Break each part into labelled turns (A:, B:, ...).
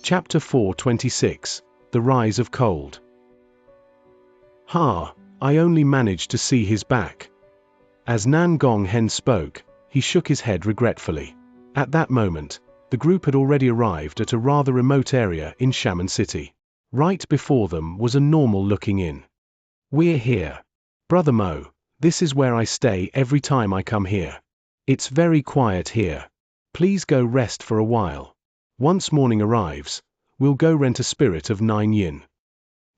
A: Chapter 426. The Rise of Cold. I only managed to see his back. As Nan Gong Hen spoke, he shook his head regretfully. At that moment, the group had already arrived at a rather remote area in Xiamen City. Right before them was a normal-looking inn. "We're here. Brother Mo, this is where I stay every time I come here. It's very quiet here. Please go rest for a while. Once morning arrives, we'll go rent a spirit of 9 yin."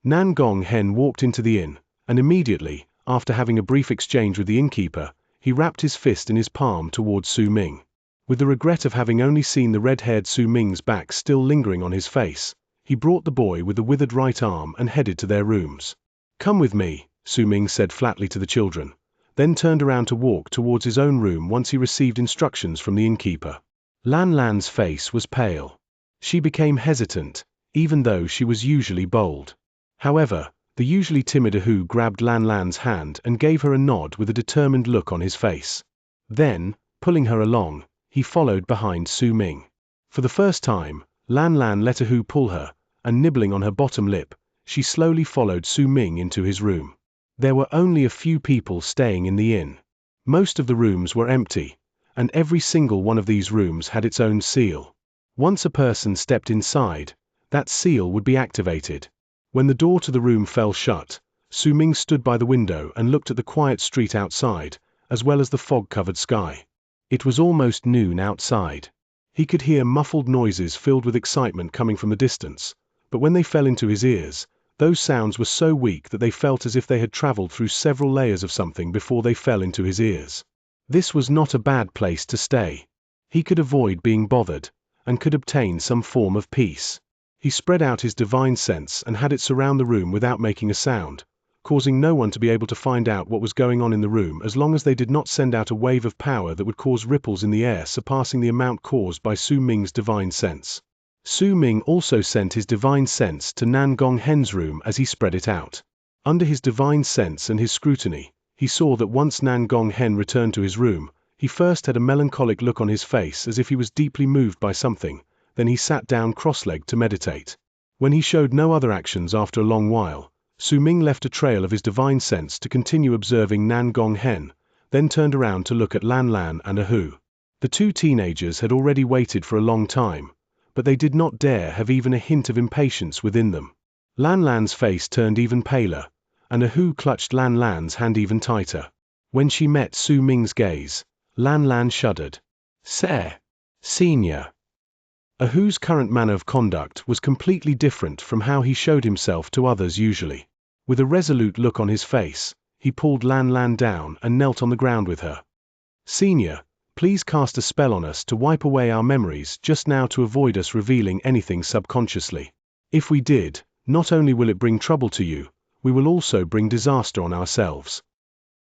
A: Nan Gong Hen walked into the inn, and immediately, after having a brief exchange with the innkeeper, he wrapped his fist in his palm towards Su Ming. With the regret of having only seen the red-haired Su Ming's back still lingering on his face, he brought the boy with the withered right arm and headed to their rooms. "Come with me," Su Ming said flatly to the children, then turned around to walk towards his own room once he received instructions from the innkeeper. Lan Lan's face was pale. She became hesitant, even though she was usually bold. However, the usually timid Ahu grabbed Lan Lan's hand and gave her a nod with a determined look on his face. Then, pulling her along, he followed behind Su Ming. For the first time, Lan Lan let Ahu pull her, and nibbling on her bottom lip, she slowly followed Su Ming into his room. There were only a few people staying in the inn. Most of the rooms were empty, and every single one of these rooms had its own seal. Once a person stepped inside, that seal would be activated. When the door to the room fell shut, Su Ming stood by the window and looked at the quiet street outside, as well as the fog-covered sky. It was almost noon outside. He could hear muffled noises filled with excitement coming from the distance, but when they fell into his ears, those sounds were so weak that they felt as if they had traveled through several layers of something before they fell into his ears. This was not a bad place to stay. He could avoid being bothered, and could obtain some form of peace. He spread out his divine sense and had it surround the room without making a sound, causing no one to be able to find out what was going on in the room as long as they did not send out a wave of power that would cause ripples in the air surpassing the amount caused by Su Ming's divine sense. Su Ming also sent his divine sense to Nan Gong Hen's room as he spread it out. Under his divine sense and his scrutiny, he saw that once Nan Gong Hen returned to his room, he first had a melancholic look on his face as if he was deeply moved by something, then he sat down cross-legged to meditate. When he showed no other actions after a long while, Su Ming left a trail of his divine sense to continue observing Nan Gong Hen, then turned around to look at Lan Lan and Ahu. The two teenagers had already waited for a long time, but they did not dare have even a hint of impatience within them. Lan Lan's face turned even paler, and Ahu clutched Lan Lan's hand even tighter. When she met Su Ming's gaze, Lan Lan shuddered. Xianxia. Ahu's current manner of conduct was completely different from how he showed himself to others usually. With a resolute look on his face, he pulled Lan Lan down and knelt on the ground with her. "Xianxia, please cast a spell on us to wipe away our memories just now to avoid us revealing anything subconsciously. If we did, not only will it bring trouble to you, we will also bring disaster on ourselves."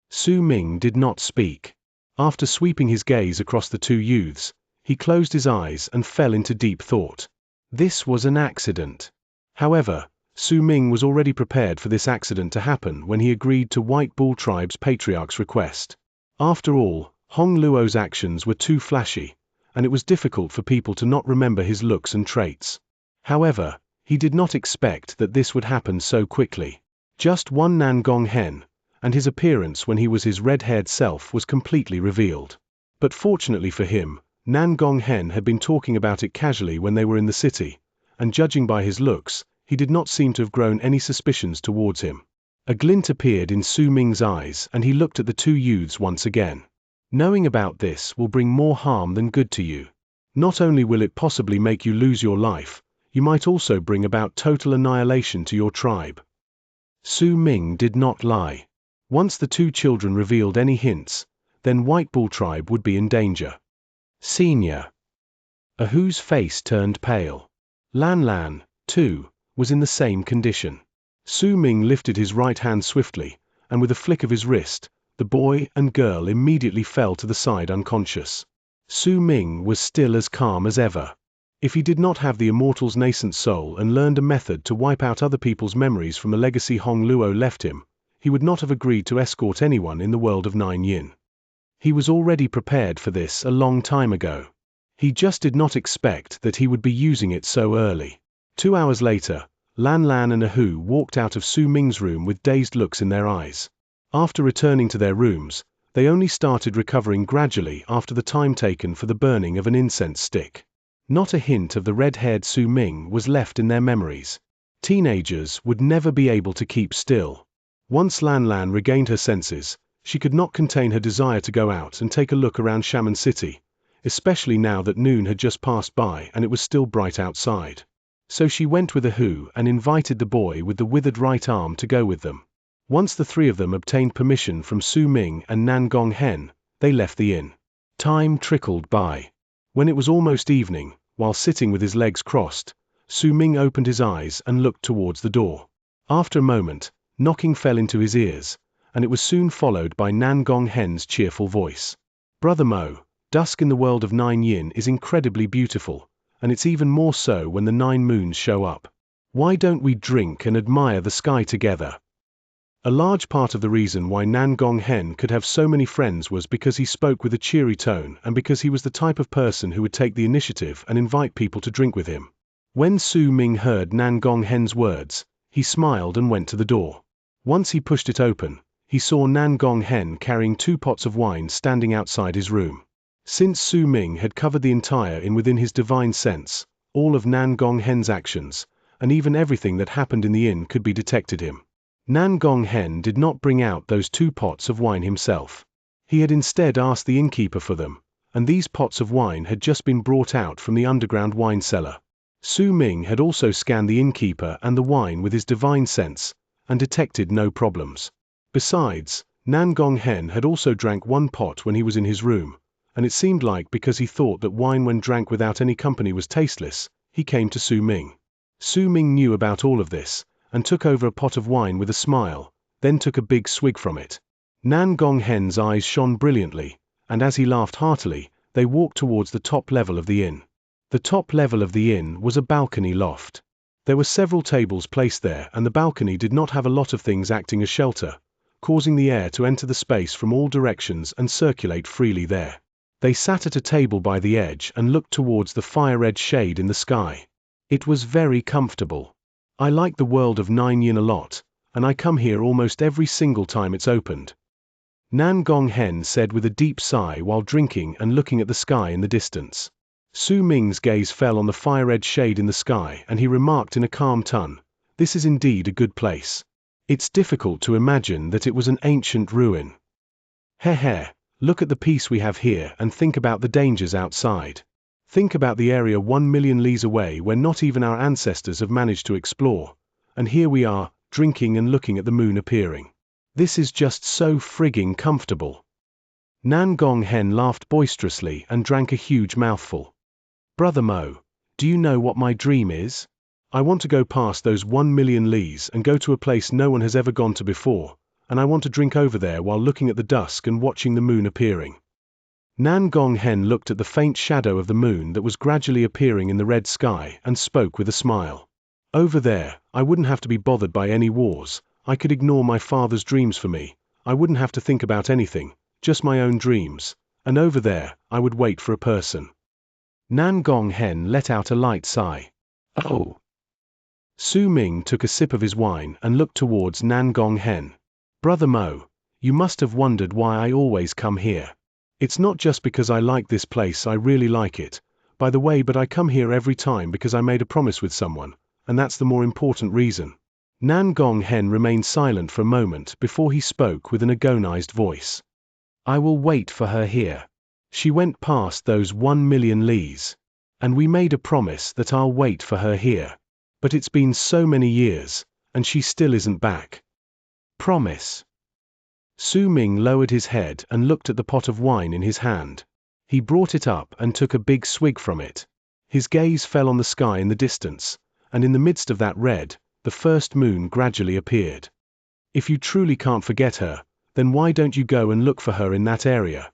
A: Su Ming did not speak. After sweeping his gaze across the two youths, he closed his eyes and fell into deep thought. This was an accident. However, Su Ming was already prepared for this accident to happen when he agreed to White Bull Tribe's patriarch's request. After all, Hong Luo's actions were too flashy, and it was difficult for people to not remember his looks and traits. However, he did not expect that this would happen so quickly. Just one Nan Gong Hen, and his appearance when he was his red-haired self was completely revealed. But fortunately for him, Nan Gong Hen had been talking about it casually when they were in the city, and judging by his looks, he did not seem to have grown any suspicions towards him. A glint appeared in Su Ming's eyes and he looked at the two youths once again. "Knowing about this will bring more harm than good to you. Not only will it possibly make you lose your life, you might also bring about total annihilation to your tribe." Su Ming did not lie. Once the two children revealed any hints, then White Bull Tribe would be in danger. "Xianxia." Ahu's face turned pale. Lan Lan, too, was in the same condition. Su Ming lifted his right hand swiftly, and with a flick of his wrist, the boy and girl immediately fell to the side unconscious. Su Ming was still as calm as ever. If he did not have the immortal's nascent soul and learned a method to wipe out other people's memories from the legacy Hong Luo left him, he would not have agreed to escort anyone in the world of 9 yin. He was already prepared for this a long time ago. He just did not expect that he would be using it so early. 2 hours later, Lan Lan and Ahu walked out of Su Ming's room with dazed looks in their eyes. After returning to their rooms, they only started recovering gradually after the time taken for the burning of an incense stick. Not a hint of the red-haired Su Ming was left in their memories. Teenagers would never be able to keep still. Once Lan Lan regained her senses, she could not contain her desire to go out and take a look around Xiamen City, especially now that noon had just passed by and it was still bright outside. So she went with Ahu and invited the boy with the withered right arm to go with them. Once the three of them obtained permission from Su Ming and Nan Gonghen, they left the inn. Time trickled by. When it was almost evening, while sitting with his legs crossed, Su Ming opened his eyes and looked towards the door. After a moment, knocking fell into his ears, and it was soon followed by Nan Gonghen's cheerful voice. "Brother Mo, dusk in the world of 9 yin is incredibly beautiful, and it's even more so when the 9 moons show up. Why don't we drink and admire the sky together?" A large part of the reason why Nan Gonghen could have so many friends was because he spoke with a cheery tone and because he was the type of person who would take the initiative and invite people to drink with him. When Su Ming heard Nan Gonghen's words, he smiled and went to the door. Once he pushed it open, he saw Nan Gonghen carrying 2 pots of wine standing outside his room. Since Su Ming had covered the entire inn within his divine sense, all of Nan Gonghen's actions, and even everything that happened in the inn could be detected him. Nan Gonghen did not bring out those 2 pots of wine himself. He had instead asked the innkeeper for them, and these pots of wine had just been brought out from the underground wine cellar. Su Ming had also scanned the innkeeper and the wine with his divine sense, and detected no problems. Besides, Nan Gonghen had also drank 1 pot when he was in his room, and it seemed like because he thought that wine when drank without any company was tasteless, he came to Su Ming. Su Ming knew about all of this, and took over a pot of wine with a smile, then took a big swig from it. Nan Gonghen's eyes shone brilliantly, and as he laughed heartily, they walked towards the top level of the inn. The top level of the inn was a balcony loft. There were several tables placed there, and the balcony did not have a lot of things acting as shelter, causing the air to enter the space from all directions and circulate freely there. They sat at a table by the edge and looked towards the fire-red shade in the sky. It was very comfortable. "I like the world of 9 yin a lot, and I come here almost every single time it's opened," Nan Gonghen said with a deep sigh while drinking and looking at the sky in the distance. Su Ming's gaze fell on the fire-red shade in the sky and he remarked in a calm tone, "This is indeed a good place. It's difficult to imagine that it was an ancient ruin. Heh, look at the peace we have here and think about the dangers outside. Think about the area 1 million li's away where not even our ancestors have managed to explore, and here we are, drinking and looking at the moon appearing. This is just so frigging comfortable." Nan Gonghen laughed boisterously and drank a huge mouthful. "Brother Mo, do you know what my dream is? I want to go past those 1 million li's and go to a place no one has ever gone to before, and I want to drink over there while looking at the dusk and watching the moon appearing." Nan Gonghen looked at the faint shadow of the moon that was gradually appearing in the red sky and spoke with a smile. "Over there, I wouldn't have to be bothered by any wars, I could ignore my father's dreams for me, I wouldn't have to think about anything, just my own dreams, and over there, I would wait for a person." Nan Gonghen let out a light sigh. "Oh." Su Ming took a sip of his wine and looked towards Nan Gonghen. "Brother Mo, you must have wondered why I always come here. It's not just because I like this place, I really like it, by the way, but I come here every time because I made a promise with someone, and that's the more important reason." Nan Gonghen remained silent for a moment before he spoke with an agonized voice. "I will wait for her here. She went past those 1 million li's. And we made a promise that I'll wait for her here. But it's been so many years, and she still isn't back. Promise." Su Ming lowered his head and looked at the pot of wine in his hand. He brought it up and took a big swig from it. His gaze fell on the sky in the distance, and in the midst of that red, the first moon gradually appeared. "If you truly can't forget her, then why don't you go and look for her in that area?"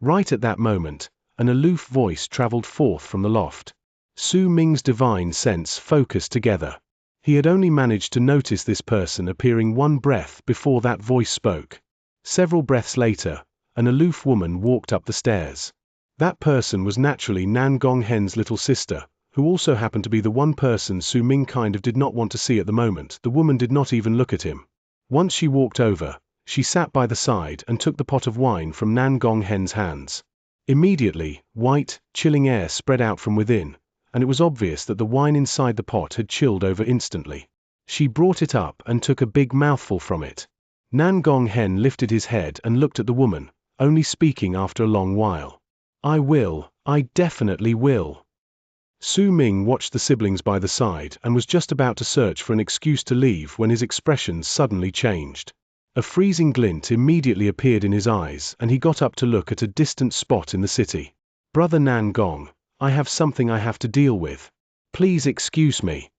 A: Right at that moment, an aloof voice traveled forth from the loft. Su Ming's divine sense focused together. He had only managed to notice this person appearing 1 breath before that voice spoke. Several breaths later, an aloof woman walked up the stairs. That person was naturally Nan Gonghen's little sister, who also happened to be the one person Su Ming kind of did not want to see at the moment. The woman did not even look at him. Once she walked over, she sat by the side and took the pot of wine from Nan Gonghen's hands. Immediately, white, chilling air spread out from within, and it was obvious that the wine inside the pot had chilled over instantly. She brought it up and took a big mouthful from it. Nan Gonghen lifted his head and looked at the woman, only speaking after a long while. I definitely will. Su Ming watched the siblings by the side and was just about to search for an excuse to leave when his expression suddenly changed. A freezing glint immediately appeared in his eyes and he got up to look at a distant spot in the city. Brother Nan Gong, I have something I have to deal with. Please excuse me.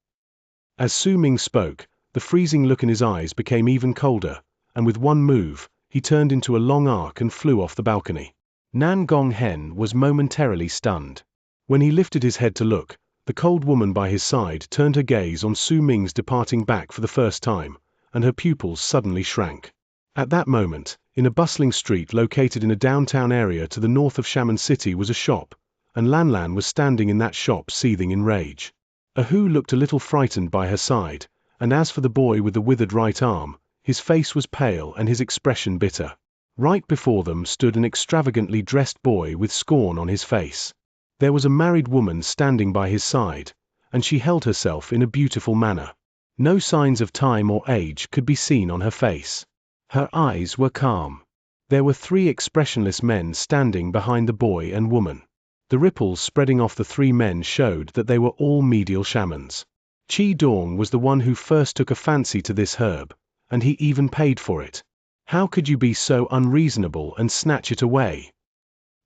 A: As Su Ming spoke, the freezing look in his eyes became even colder, and with one move, he turned into a long arc and flew off the balcony. Nan Gonghen was momentarily stunned. When he lifted his head to look, the cold woman by his side turned her gaze on Su Ming's departing back for the first time, and her pupils suddenly shrank. At that moment, in a bustling street located in a downtown area to the north of Xiamen City was a shop, and Lan Lan was standing in that shop seething in rage. Ahu looked a little frightened by her side, and as for the boy with the withered right arm, his face was pale and his expression bitter. Right before them stood an extravagantly dressed boy with scorn on his face. There was a married woman standing by his side, and she held herself in a beautiful manner. No signs of time or age could be seen on her face. Her eyes were calm. There were 3 expressionless men standing behind the boy and woman. The ripples spreading off the 3 men showed that they were all medial shamans. Qi Dong was the one who first took a fancy to this herb, and he even paid for it. How could you be so unreasonable and snatch it away?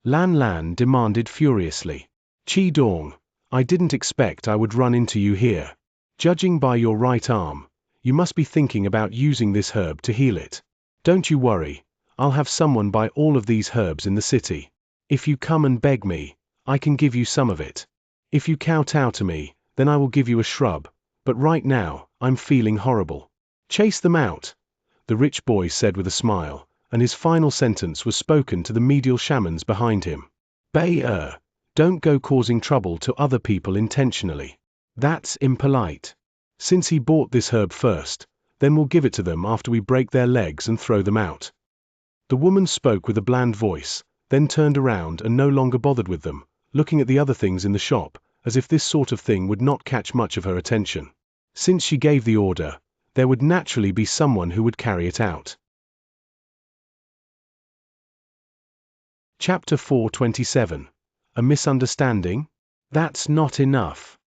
A: Lan Lan demanded furiously. Qi Dong, I didn't expect I would run into you here. Judging by your right arm, you must be thinking about using this herb to heal it. Don't you worry, I'll have someone buy all of these herbs in the city. If you come and beg me, I can give you some of it. If you kowtow to me, then I will give you a shrub, but right now, I'm feeling horrible. Chase them out, the rich boy said with a smile, and his final sentence was spoken to the medial shamans behind him. Don't go causing trouble to other people intentionally. That's impolite. Since he bought this herb first, then we'll give it to them after we break their legs and throw them out. The woman spoke with a bland voice, then turned around and no longer bothered with them, looking at the other things in the shop, as if this sort of thing would not catch much of her attention. Since she gave the order, there would naturally be someone who would carry it out. Chapter 427. A misunderstanding? That's not enough.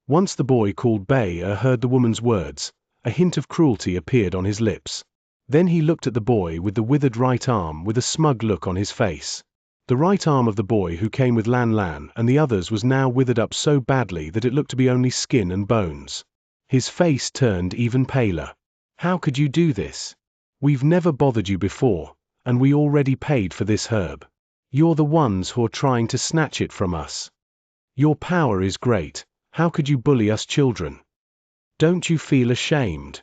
A: Once the boy called Bei heard the woman's words, a hint of cruelty appeared on his lips. Then he looked at the boy with the withered right arm with a smug look on his face. The right arm of the boy who came with Lan Lan and the others was now withered up so badly that it looked to be only skin and bones. His face turned even paler. How could you do this? We've never bothered you before, and we already paid for this herb. You're the ones who are trying to snatch it from us. Your power is great, how could you bully us children? Don't you feel ashamed?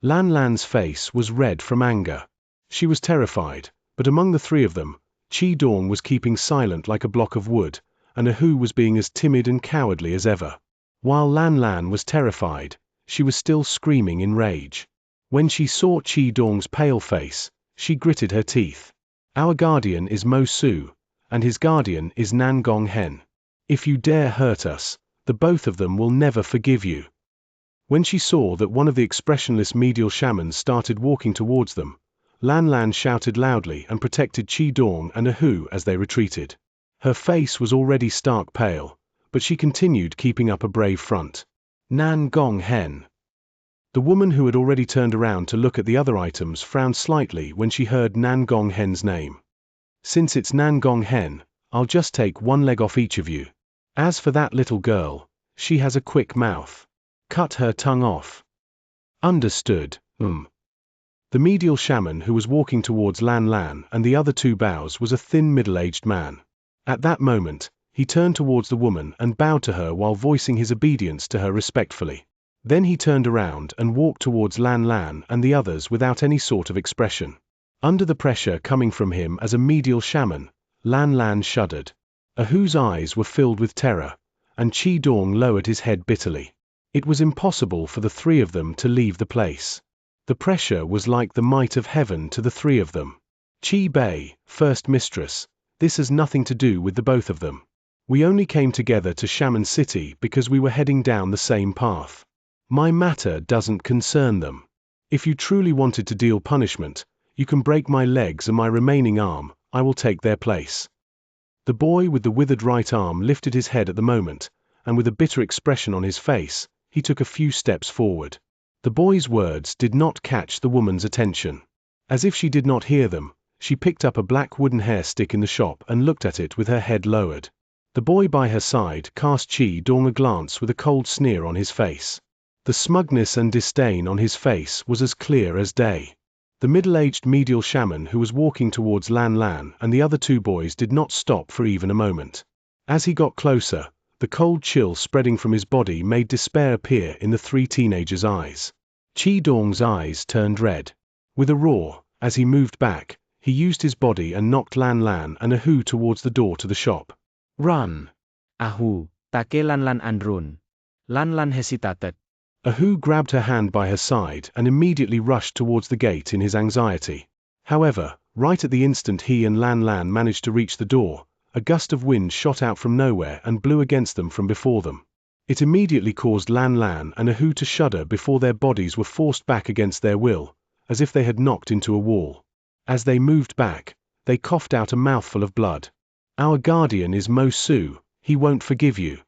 A: Lan Lan's face was red from anger. She was terrified, but among the 3 of them, Qi Dong was keeping silent like a block of wood, and Ahu was being as timid and cowardly as ever. While Lan Lan was terrified, she was still screaming in rage. When she saw Qi Dong's pale face, she gritted her teeth. Our guardian is Mo Su, and his guardian is Nan Gonghen. If you dare hurt us, the both of them will never forgive you. When she saw that one of the expressionless medial shamans started walking towards them, Lan Lan shouted loudly and protected Qi Dong and Ahu as they retreated. Her face was already stark pale, but she continued keeping up a brave front. Nan Gonghen. The woman who had already turned around to look at the other items frowned slightly when she heard Nan Gonghen's name. Since it's Nan Gonghen, I'll just take 1 leg off each of you. As for that little girl, she has a quick mouth. Cut her tongue off. Understood. The medial shaman who was walking towards Lan Lan and the other 2 bows was a thin middle-aged man. At that moment, he turned towards the woman and bowed to her while voicing his obedience to her respectfully. Then he turned around and walked towards Lan Lan and the others without any sort of expression. Under the pressure coming from him as a medial shaman, Lan Lan shuddered. Ahu's eyes were filled with terror, and Qi Dong lowered his head bitterly. It was impossible for the three of them to leave the place. The pressure was like the might of heaven to the three of them. Qi Bei, First Mistress, this has nothing to do with the both of them. We only came together to Shaman City because we were heading down the same path. My matter doesn't concern them. If you truly wanted to deal punishment, you can break my legs and my remaining arm, I will take their place. The boy with the withered right arm lifted his head at the moment, and with a bitter expression on his face, he took a few steps forward. The boy's words did not catch the woman's attention. As if she did not hear them, she picked up a black wooden hair stick in the shop and looked at it with her head lowered. The boy by her side cast Qi Dong a glance with a cold sneer on his face. The smugness and disdain on his face was as clear as day. The middle-aged medial shaman who was walking towards Lan Lan and the other two boys did not stop for even a moment. As he got closer, the cold chill spreading from his body made despair appear in the three teenagers' eyes. Qi Dong's eyes turned red. With a roar, as he moved back, he used his body and knocked Lan Lan and Ahu towards the door to the shop.
B: Run! Ahu, take Lan Lan and run. Lan Lan hesitated.
A: Ahu grabbed her hand by her side and immediately rushed towards the gate in his anxiety. However, right at the instant he and Lan Lan managed to reach the door, a gust of wind shot out from nowhere and blew against them from before them. It immediately caused Lan Lan and Ahu to shudder before their bodies were forced back against their will, as if they had knocked into a wall. As they moved back, they coughed out a mouthful of blood. Our guardian is Mo Su, he won't forgive you.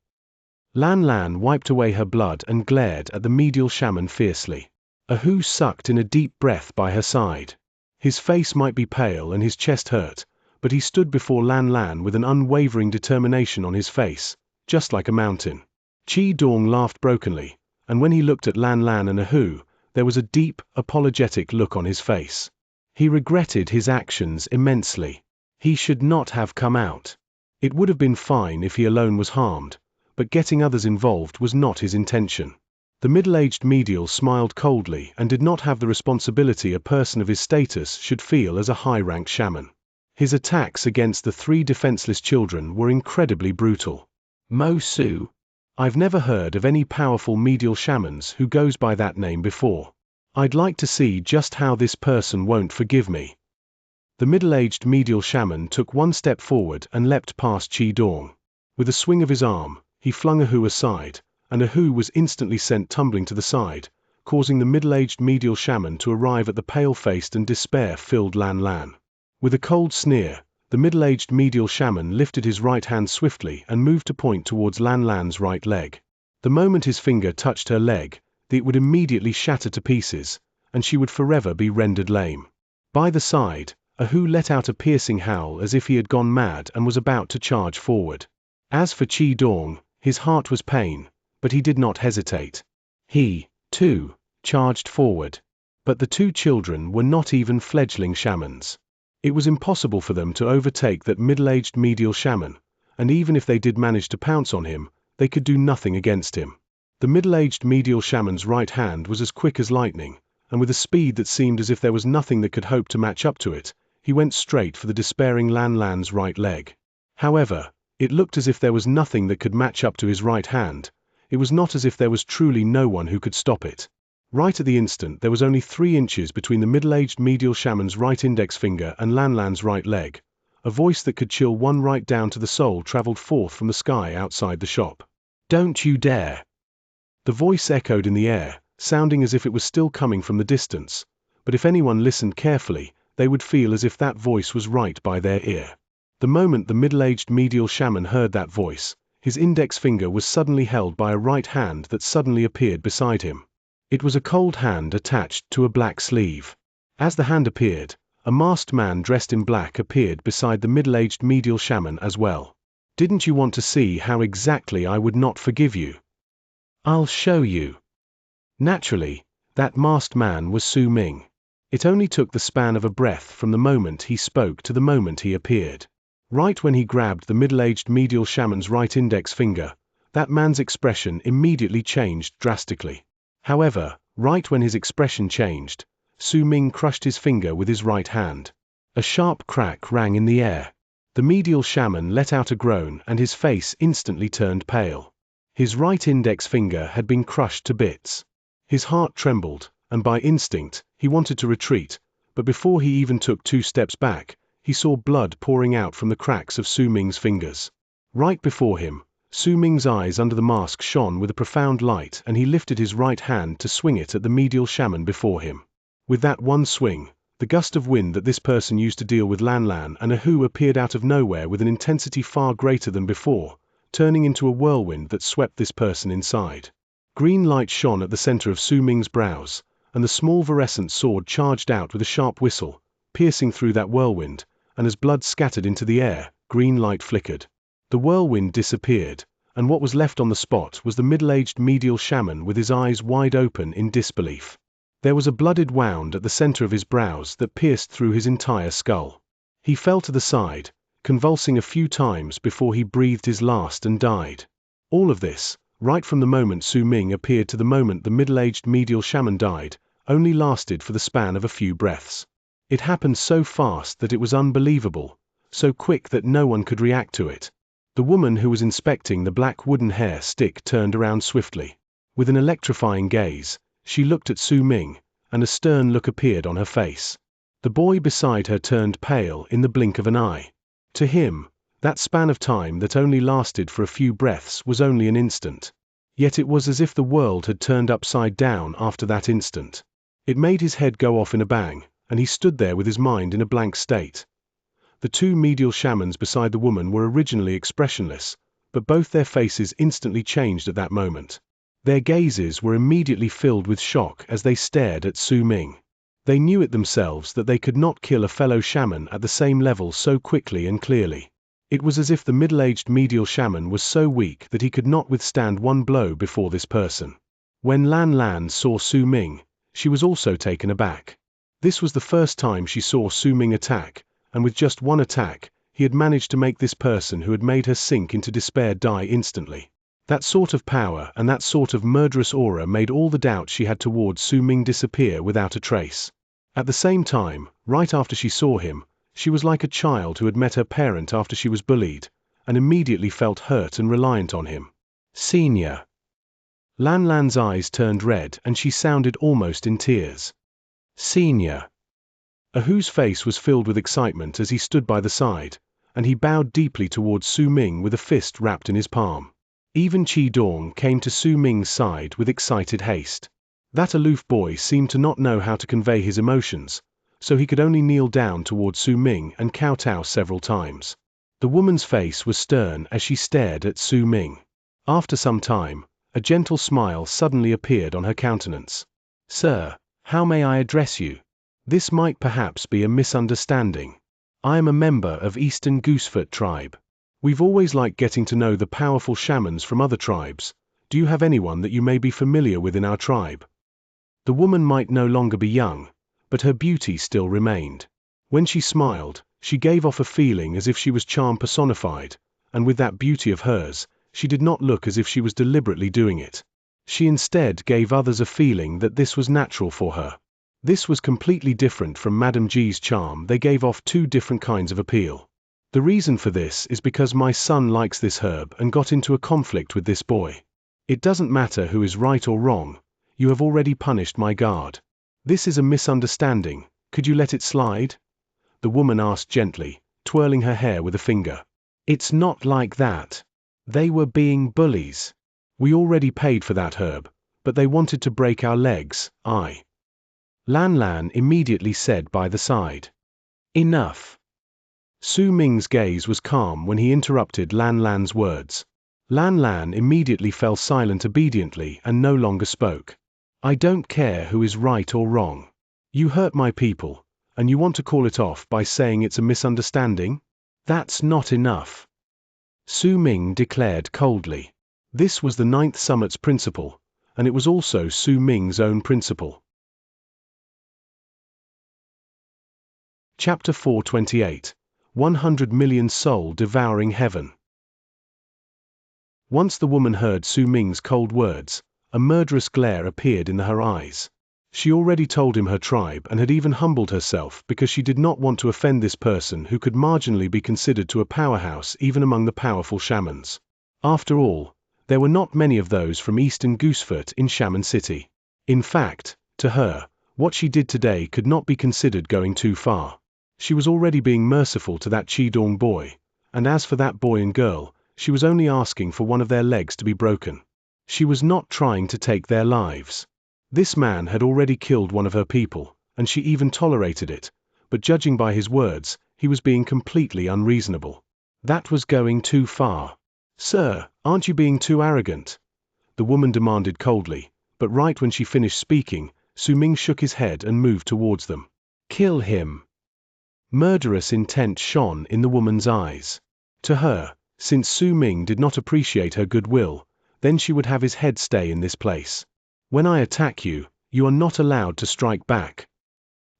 A: Lan Lan wiped away her blood and glared at the medial shaman fiercely. Ahu sucked in a deep breath by her side. His face might be pale and his chest hurt, but he stood before Lan Lan with an unwavering determination on his face, just like a mountain. Qi Dong laughed brokenly, and when he looked at Lan Lan and Ahu, there was a deep, apologetic look on his face. He regretted his actions immensely. He should not have come out. It would have been fine if he alone was harmed, but getting others involved was not his intention. The middle-aged medial smiled coldly and did not have the responsibility a person of his status should feel as a high-ranked shaman. His attacks against the three defenseless children were incredibly brutal. Mo Su. I've never heard of any powerful medial shamans who goes by that name before. I'd like to see just how this person won't forgive me. The middle-aged medial shaman took one step forward and leapt past Qi Dong. With a swing of his arm, he flung Ahu aside, and Ahu was instantly sent tumbling to the side, causing the middle-aged medial shaman to arrive at the pale-faced and despair-filled Lan Lan. With a cold sneer, the middle-aged medial shaman lifted his right hand swiftly and moved to point towards Lan Lan's right leg. The moment his finger touched her leg, it would immediately shatter to pieces, and she would forever be rendered lame. By the side, Ahu let out a piercing howl as if he had gone mad and was about to charge forward. As for Qi Dong, his heart was pain, but he did not hesitate. He, too, charged forward. But the two children were not even fledgling shamans. It was impossible for them to overtake that middle-aged medial shaman, and even if they did manage to pounce on him, they could do nothing against him. The middle-aged medial shaman's right hand was as quick as lightning, and with a speed that seemed as if there was nothing that could hope to match up to it, he went straight for the despairing Lan Lan's right leg. However, it looked as if there was nothing that could match up to his right hand. It was not as if there was truly no one who could stop it. Right at the instant there was only 3 inches between the middle-aged medial shaman's right index finger and Lan Lan's right leg. A voice that could chill one right down to the soul traveled forth from the sky outside the shop. "Don't you dare!" The voice echoed in the air, sounding as if it was still coming from the distance, but if anyone listened carefully, they would feel as if that voice was right by their ear. The moment the middle-aged medial shaman heard that voice, his index finger was suddenly held by a right hand that suddenly appeared beside him. It was a cold hand attached to a black sleeve. As the hand appeared, a masked man dressed in black appeared beside the middle-aged medial shaman as well. "Didn't you want to see how exactly I would not forgive you? I'll show you." Naturally, that masked man was Su Ming. It only took the span of a breath from the moment he spoke to the moment he appeared. Right when he grabbed the middle-aged medial shaman's right index finger, that man's expression immediately changed drastically. However, right when his expression changed, Su Ming crushed his finger with his right hand. A sharp crack rang in the air. The medial shaman let out a groan and his face instantly turned pale. His right index finger had been crushed to bits. His heart trembled, and by instinct, he wanted to retreat, but before he even took 2 steps back, he saw blood pouring out from the cracks of Su Ming's fingers. Right before him, Su Ming's eyes under the mask shone with a profound light, and he lifted his right hand to swing it at the medial shaman before him. With that one swing, the gust of wind that this person used to deal with Lan Lan and Ahu appeared out of nowhere with an intensity far greater than before, turning into a whirlwind that swept this person inside. Green light shone at the center of Su Ming's brows, and the small virescent sword charged out with a sharp whistle, piercing through that whirlwind, and as blood scattered into the air, green light flickered. The whirlwind disappeared, and what was left on the spot was the middle-aged medial shaman with his eyes wide open in disbelief. There was a blooded wound at the center of his brows that pierced through his entire skull. He fell to the side, convulsing a few times before he breathed his last and died. All of this, right from the moment Su Ming appeared to the moment the middle-aged medial shaman died, only lasted for the span of a few breaths. It happened so fast that it was unbelievable, so quick that no one could react to it. The woman who was inspecting the black wooden hair stick turned around swiftly. With an electrifying gaze, she looked at Su Ming, and a stern look appeared on her face. The boy beside her turned pale in the blink of an eye. To him, that span of time that only lasted for a few breaths was only an instant. Yet it was as if the world had turned upside down after that instant. It made his head go off in a bang, and he stood there with his mind in a blank state. The 2 medial shamans beside the woman were originally expressionless, but both their faces instantly changed at that moment. Their gazes were immediately filled with shock as they stared at Su Ming. They knew it themselves that they could not kill a fellow shaman at the same level so quickly and clearly. It was as if the middle-aged medial shaman was so weak that he could not withstand one blow before this person. When Lan Lan saw Su Ming, she was also taken aback. This was the first time she saw Su Ming attack, and with just one attack, he had managed to make this person who had made her sink into despair die instantly. That sort of power and that sort of murderous aura made all the doubt she had towards Su Ming disappear without a trace. At the same time, right after she saw him, she was like a child who had met her parent after she was bullied, and immediately felt hurt and reliant on him. Xianxia. Lan Lan's eyes turned red and she sounded almost in tears. Xianxia. Ahu's face was filled with excitement as he stood by the side, and he bowed deeply towards Su Ming with a fist wrapped in his palm. Even Qi Dong came to Su Ming's side with excited haste. That aloof boy seemed to not know how to convey his emotions, so he could only kneel down towards Su Ming and kowtow several times. The woman's face was stern as she stared at Su Ming. After some time, a gentle smile suddenly appeared on her countenance. "Sir, how may I address you? This might perhaps be a misunderstanding. I am a member of Eastern Goosefoot tribe. We've always liked getting to know the powerful shamans from other tribes. Do you have anyone that you may be familiar with in our tribe?" The woman might no longer be young, but her beauty still remained. When she smiled, she gave off a feeling as if she was charm personified, and with that beauty of hers, she did not look as if she was deliberately doing it. She instead gave others a feeling that this was natural for her. This was completely different from Madame G's charm. They gave off 2 different kinds of appeal. The reason for this is because my son likes this herb and got into a conflict with this boy. It doesn't matter who is right or wrong, you have already punished my guard. This is a misunderstanding, could you let it slide? The woman asked gently, twirling her hair with a finger. It's not like that. They were being bullies. We already paid for that herb, but they wanted to break our legs. Lan Lan immediately said by the side. Enough. Su Ming's gaze was calm when he interrupted Lan Lan's words. Lan Lan immediately fell silent obediently and no longer spoke. I don't care who is right or wrong. You hurt my people, and you want to call it off by saying it's a misunderstanding? That's not enough. Su Ming declared coldly. This was the 9th Summit's principle, and it was also Su Ming's own principle. Chapter 428. 100 million soul devouring heaven. Once the woman heard Su Ming's cold words, a murderous glare appeared in her eyes. She already told him her tribe and had even humbled herself because she did not want to offend this person who could marginally be considered to a powerhouse even among the powerful shamans. After all, there were not many of those from Eastern Goosefoot in Shaman City. In fact, to her, what she did today could not be considered going too far. She was already being merciful to that Qidong boy, and as for that boy and girl, she was only asking for one of their legs to be broken. She was not trying to take their lives. This man had already killed one of her people, and she even tolerated it, but judging by his words, he was being completely unreasonable. That was going too far. "Sir, aren't you being too arrogant?" the woman demanded coldly, but right when she finished speaking, Su Ming shook his head and moved towards them. "Kill him." Murderous intent shone in the woman's eyes. To her, since Su Ming did not appreciate her goodwill, then she would have his head stay in this place. "When I attack you, you are not allowed to strike back."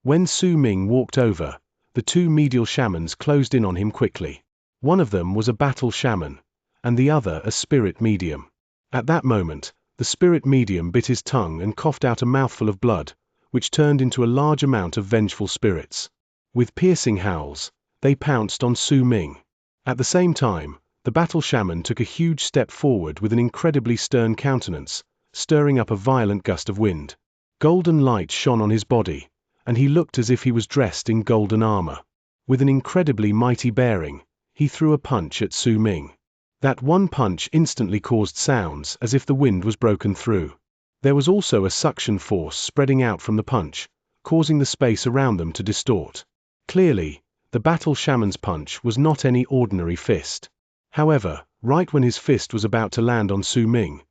A: When Su Ming walked over, the two medial shamans closed in on him quickly. One of them was a battle shaman, and the other a spirit medium. At that moment, the spirit medium bit his tongue and coughed out a mouthful of blood, which turned into a large amount of vengeful spirits. With piercing howls, they pounced on Su Ming. At the same time, the battle shaman took a huge step forward with an incredibly stern countenance, stirring up a violent gust of wind. Golden light shone on his body, and he looked as if he was dressed in golden armor. With an incredibly mighty bearing, he threw a punch at Su Ming. That one punch instantly caused sounds as if the wind was broken through. There was also a suction force spreading out from the punch, causing the space around them to distort. Clearly, the battle shaman's punch was not any ordinary fist. However, right when his fist was about to land on Su Ming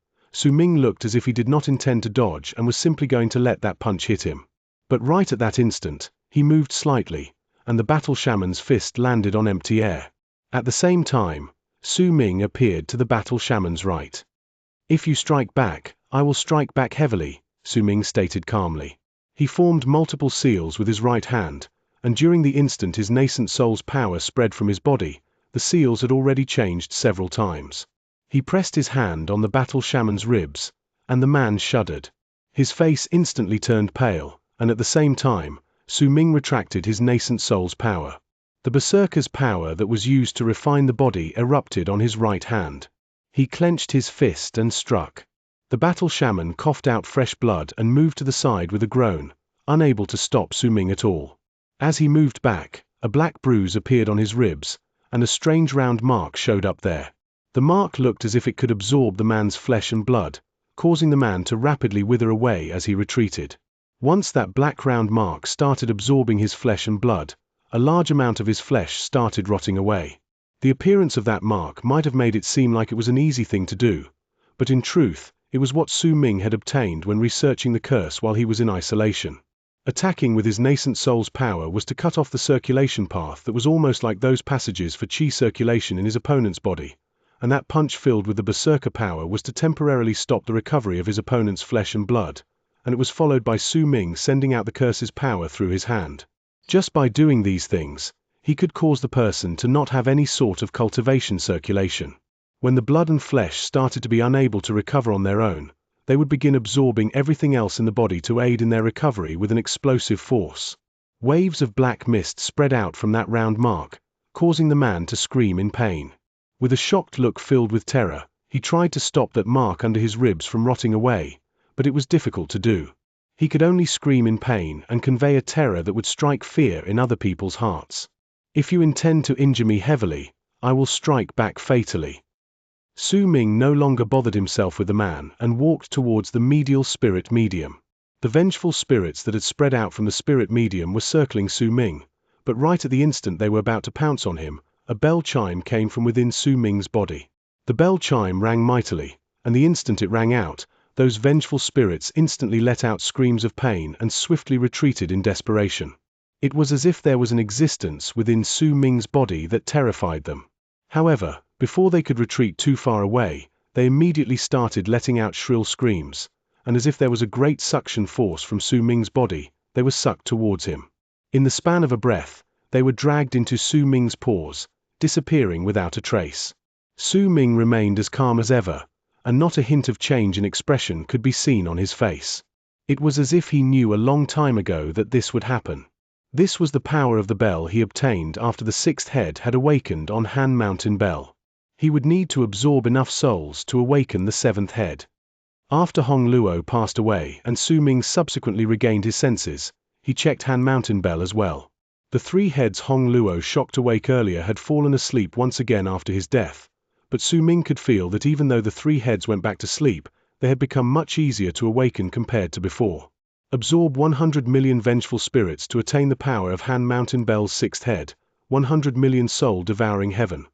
A: looked as if he did not intend to dodge and was simply going to let that punch hit him. But right at that instant, he moved slightly, and the battle shaman's fist landed on empty air. At the same time, Su Ming appeared to the battle shaman's right. "If you strike back, I will strike back heavily," Su Ming stated calmly. He formed multiple seals with his right hand, and during the instant his nascent soul's power spread from his body, the seals had already changed several times. He pressed his hand on the battle shaman's ribs, and the man shuddered. His face instantly turned pale, and at the same time, Su Ming retracted his nascent soul's power. The berserker's power that was used to refine the body erupted on his right hand. He clenched his fist and struck. The battle shaman coughed out fresh blood and moved to the side with a groan, unable to stop Su Ming at all. As he moved back, a black bruise appeared on his ribs, and a strange round mark showed up there. The mark looked as if it could absorb the man's flesh and blood, causing the man to rapidly wither away as he retreated. Once that black round mark started absorbing his flesh and blood, a large amount of his flesh started rotting away. The appearance of that mark might have made it seem like it was an easy thing to do, but in truth, it was what Su Ming had obtained when researching the curse while he was in isolation. Attacking with his nascent soul's power was to cut off the circulation path that was almost like those passages for qi circulation in his opponent's body, and that punch filled with the berserker power was to temporarily stop the recovery of his opponent's flesh and blood, and it was followed by Su Ming sending out the curse's power through his hand. Just by doing these things, he could cause the person to not have any sort of cultivation circulation. When the blood and flesh started to be unable to recover on their own, they would begin absorbing everything else in the body to aid in their recovery with an explosive force. Waves of black mist spread out from that round mark, causing the man to scream in pain. With a shocked look filled with terror, he tried to stop that mark under his ribs from rotting away, but it was difficult to do. He could only scream in pain and convey a terror that would strike fear in other people's hearts. "If you intend to injure me heavily, I will strike back fatally." Su Ming no longer bothered himself with the man and walked towards the medial spirit medium. The vengeful spirits that had spread out from the spirit medium were circling Su Ming, but right at the instant they were about to pounce on him, a bell chime came from within Su Ming's body. The bell chime rang mightily, and the instant it rang out, those vengeful spirits instantly let out screams of pain and swiftly retreated in desperation. It was as if there was an existence within Su Ming's body that terrified them. However, before they could retreat too far away, they immediately started letting out shrill screams, and as if there was a great suction force from Su Ming's body, they were sucked towards him. In the span of a breath, they were dragged into Su Ming's paws, disappearing without a trace. Su Ming remained as calm as ever, and not a hint of change in expression could be seen on his face. It was as if he knew a long time ago that this would happen. This was the power of the bell he obtained after the sixth head had awakened on Han Mountain Bell. He would need to absorb enough souls to awaken the seventh head. After Hong Luo passed away and Su Ming subsequently regained his senses, he checked Han Mountain Bell as well. The three heads Hong Luo shocked awake earlier had fallen asleep once again after his death, but Su Ming could feel that even though the three heads went back to sleep, they had become much easier to awaken compared to before. Absorb 100 million vengeful spirits to attain the power of Han Mountain Bell's sixth head, 100 million soul-devouring heaven.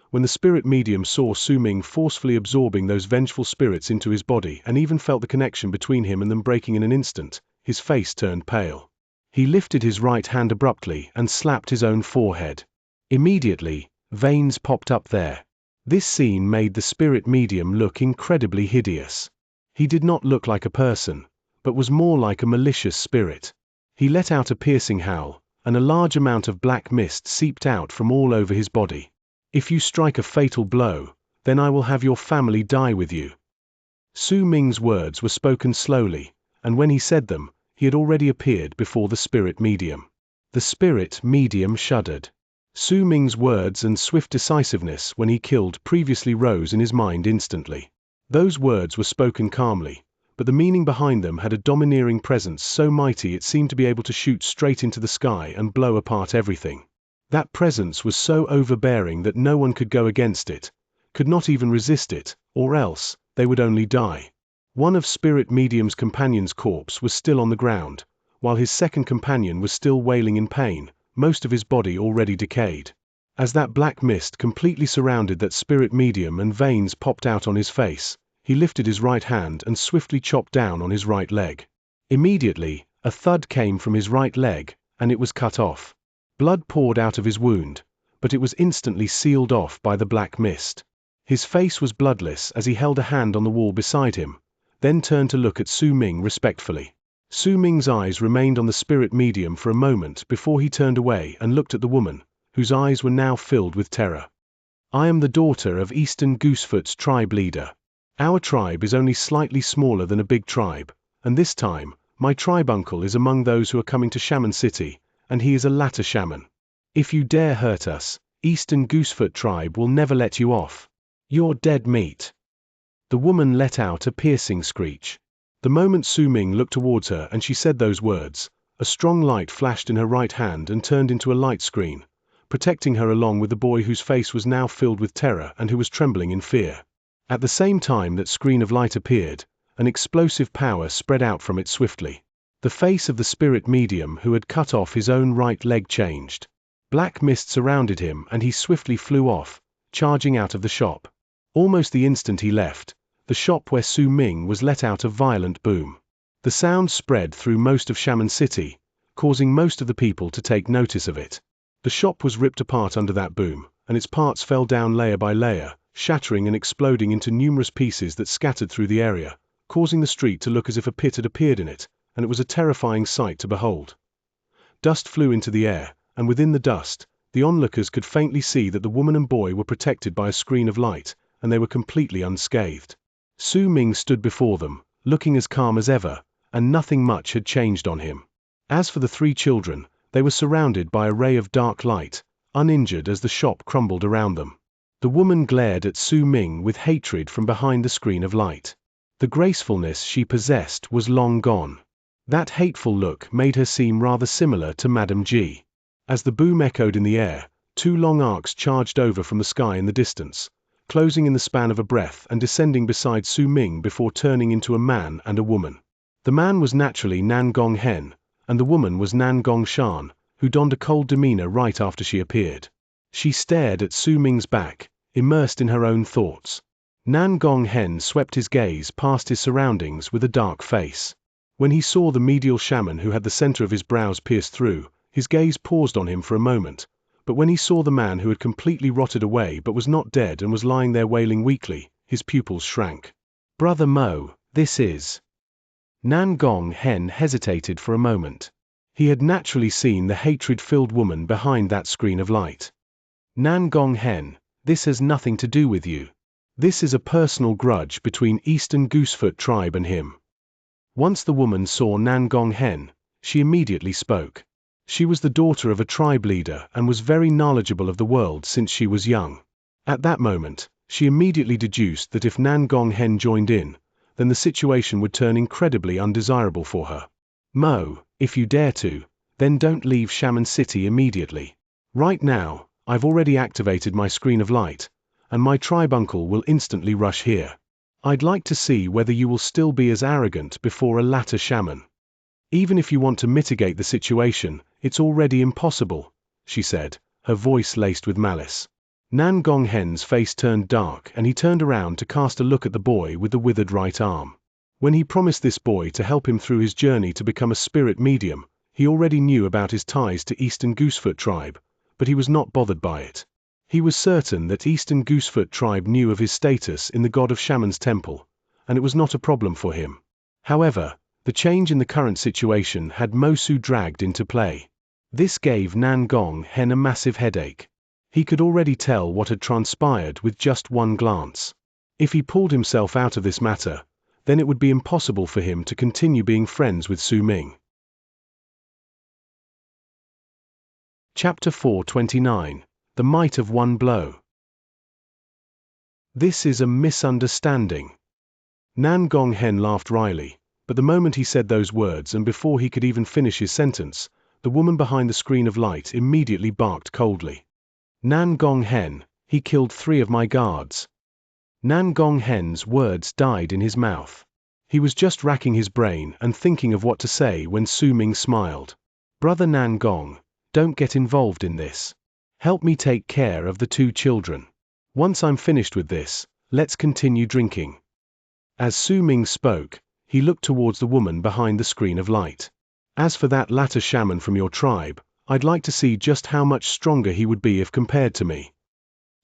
A: When the spirit medium saw Su Ming forcefully absorbing those vengeful spirits into his body and even felt the connection between him and them breaking in an instant, his face turned pale. He lifted his right hand abruptly and slapped his own forehead. Immediately, veins popped up there. This scene made the spirit medium look incredibly hideous. He did not look like a person, but was more like a malicious spirit. He let out a piercing howl, and a large amount of black mist seeped out from all over his body. If you strike a fatal blow, then I will have your family die with you. Su Ming's words were spoken slowly, and when he said them, he had already appeared before the spirit medium. The spirit medium shuddered. Su Ming's words and swift decisiveness when he killed previously rose in his mind instantly. Those words were spoken calmly, but the meaning behind them had a domineering presence so mighty it seemed to be able to shoot straight into the sky and blow apart everything. That presence was so overbearing that no one could go against it, could not even resist it, or else, they would only die. One of Spirit Medium's companion's corpse was still on the ground, while his second companion was still wailing in pain, most of his body already decayed. As that black mist completely surrounded that spirit medium and veins popped out on his face, he lifted his right hand and swiftly chopped down on his right leg. Immediately, a thud came from his right leg, and it was cut off. Blood poured out of his wound, but it was instantly sealed off by the black mist. His face was bloodless as he held a hand on the wall beside him, then turned to look at Su Ming respectfully. Su Ming's eyes remained on the spirit medium for a moment before he turned away and looked at the woman, whose eyes were now filled with terror. I am the daughter of Eastern Goosefoot's tribe leader. Our tribe is only slightly smaller than a big tribe, and this time, my tribe uncle is among those who are coming to Shaman City, and he is a latter shaman. If you dare hurt us, Eastern Goosefoot tribe will never let you off. You're dead meat. The woman let out a piercing screech. The moment Su Ming looked towards her and she said those words, a strong light flashed in her right hand and turned into a light screen, protecting her along with the boy whose face was now filled with terror and who was trembling in fear. At the same time that screen of light appeared, an explosive power spread out from it swiftly. The face of the spirit medium who had cut off his own right leg changed. Black mist surrounded him and he swiftly flew off, charging out of the shop. Almost the instant he left, the shop where Su Ming was let out a violent boom. The sound spread through most of Shaman City, causing most of the people to take notice of it. The shop was ripped apart under that boom, and its parts fell down layer by layer, shattering and exploding into numerous pieces that scattered through the area, causing the street to look as if a pit had appeared in it, and it was a terrifying sight to behold. Dust flew into the air, and within the dust, the onlookers could faintly see that the woman and boy were protected by a screen of light, and they were completely unscathed. Su Ming stood before them, looking as calm as ever, and nothing much had changed on him. As for the three children, they were surrounded by a ray of dark light, uninjured as the shop crumbled around them. The woman glared at Su Ming with hatred from behind the screen of light. The gracefulness she possessed was long gone. That hateful look made her seem rather similar to Madame G. As the boom echoed in the air, two long arcs charged over from the sky in the distance, closing in the span of a breath and descending beside Su Ming before turning into a man and a woman. The man was naturally Nan Gong Hen, and the woman was Nan Gong Shan, who donned a cold demeanor right after she appeared. She stared at Su Ming's back, immersed in her own thoughts. Nan Gong Hen swept his gaze past his surroundings with a dark face. When he saw the medial shaman who had the center of his brows pierced through, his gaze paused on him for a moment, but when he saw the man who had completely rotted away but was not dead and was lying there wailing weakly, his pupils shrank. Brother Mo, this is... Nan Gong Hen hesitated for a moment. He had naturally seen the hatred-filled woman behind that screen of light. Nan Gong Hen, this has nothing to do with you. This is a personal grudge between Eastern Goosefoot tribe and him. Once the woman saw Nan Gong Hen, she immediately spoke. She was the daughter of a tribe leader and was very knowledgeable of the world since she was young. At that moment, she immediately deduced that if Nan Gong Hen joined in, then the situation would turn incredibly undesirable for her. Mo, if you dare to, then don't leave Shaman City immediately. Right now, I've already activated my screen of light, and my tribe uncle will instantly rush here. I'd like to see whether you will still be as arrogant before a latter shaman. Even if you want to mitigate the situation, it's already impossible, she said, her voice laced with malice. Nan Gong Hen's face turned dark and he turned around to cast a look at the boy with the withered right arm. When he promised this boy to help him through his journey to become a spirit medium, he already knew about his ties to Eastern Goosefoot tribe, but he was not bothered by it. He was certain that Eastern Goosefoot tribe knew of his status in the God of Shaman's temple, and it was not a problem for him. However, the change in the current situation had Mosu dragged into play. This gave Nan Gong Hen a massive headache. He could already tell what had transpired with just one glance. If he pulled himself out of this matter, then it would be impossible for him to continue being friends with Su Ming. Chapter 429. The Might of One Blow. This is a misunderstanding. Nan Gong Hen laughed wryly, but the moment he said those words and before he could even finish his sentence, the woman behind the screen of light immediately barked coldly. Nan Gong Hen, he killed 3 of my guards. Nan Gong Hen's words died in his mouth. He was just racking his brain and thinking of what to say when Su Ming smiled. Brother Nan Gong, don't get involved in this. Help me take care of the 2 children. Once I'm finished with this, let's continue drinking. As Su Ming spoke, he looked towards the woman behind the screen of light. As for that latter shaman from your tribe, I'd like to see just how much stronger he would be if compared to me.